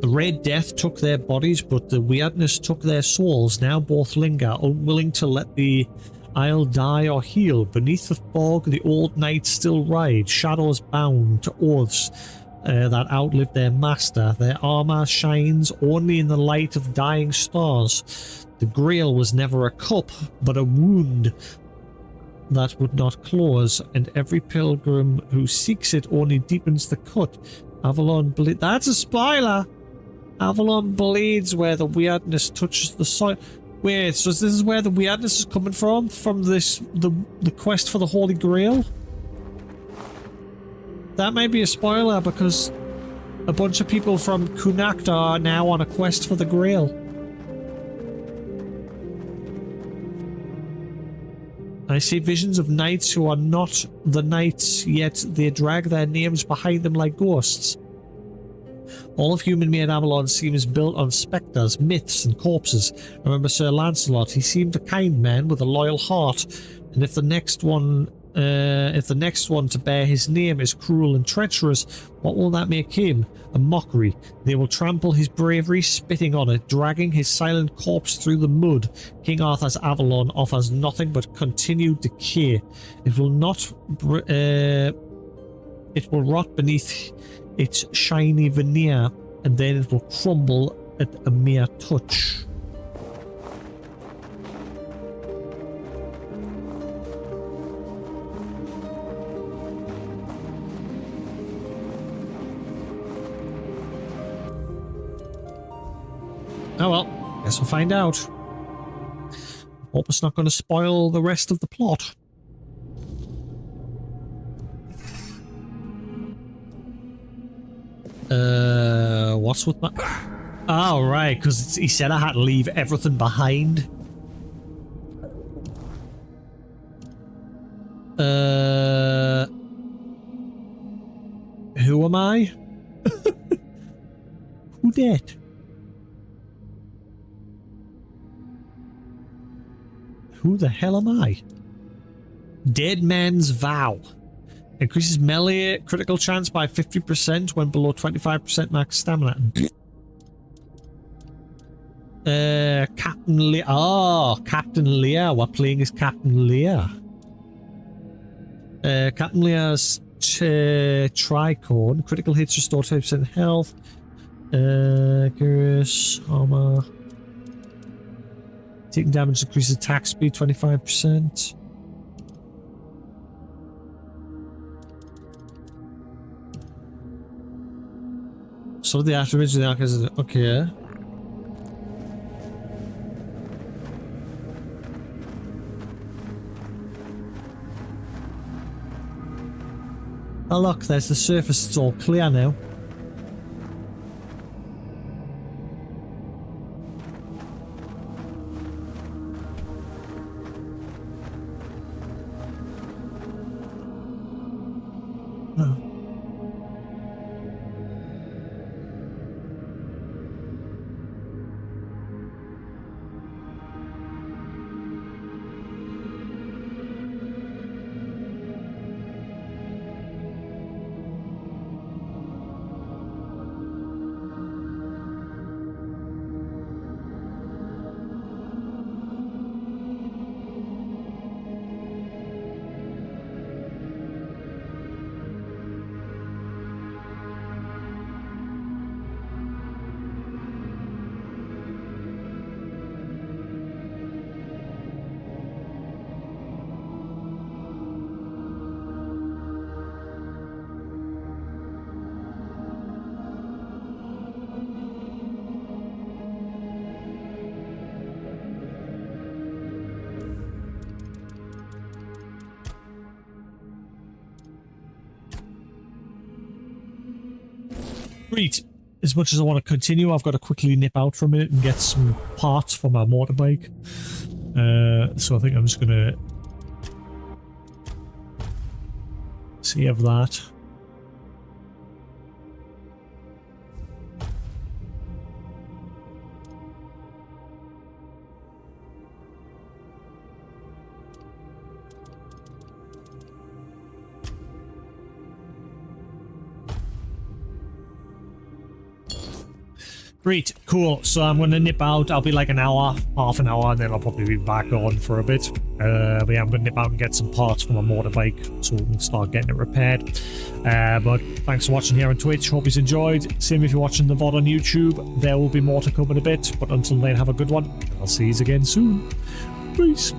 The Red Death took their bodies, but the Weirdness took their souls. Now both linger, unwilling to let the Isle die or heal. Beneath the fog, the old knights still ride, shadows bound to oaths that outlived their master. Their armor shines only in the light of dying stars. The Grail was never a cup, but a wound that would not close, and every pilgrim who seeks it only deepens the cut. Avalon bleeds. That's a spoiler! Avalon bleeds where the Weirdness touches the soil. Wait, so this is where the Weirdness is coming from? From this, the quest for the Holy Grail? That may be a spoiler because a bunch of people from Connacht are now on a quest for the Grail. I see visions of knights who are not the knights, yet they drag their names behind them like ghosts. All of human-made Avalon seems built on spectres, myths, and corpses. Remember Sir Lancelot? He seemed a kind man with a loyal heart, and if the next one to bear his name is cruel and treacherous, what will that make him? A mockery. They will trample his bravery, spitting on it, dragging his silent corpse through the mud. King Arthur's Avalon offers nothing but continued decay. It will rot beneath its shiny veneer, and then it will crumble at a mere touch. Oh well, guess we'll find out. Hope it's not going to spoil the rest of the plot. What's with my... Oh, right, because he said I had to leave everything behind. Who am I? Who that? Who the hell am I? Dead Man's Vow. Increases melee critical chance by 50% when below 25% max stamina. Captain Lear. Oh, Captain Lear. We're playing as Captain Lear. Captain Lear's tricorn. Critical hits restore 20% health. Curious armor. Taking damage increases attack speed 25%. So the attributes of the archers. Okay. Oh look, there's the surface. It's all clear now. Great. As much as I want to continue, I've got to quickly nip out for a minute and get some parts for my motorbike. So I think I'm just going to save that. Great, cool. So I'm going to nip out. I'll be like an hour, half an hour, and then I'll probably be back on for a bit. But yeah, I'm going to nip out and get some parts for my motorbike so we can start getting it repaired. But thanks for watching here on Twitch. Hope you enjoyed. Same if you're watching the VOD on YouTube. There will be more to come in a bit. But until then, have a good one. I'll see you again soon. Peace.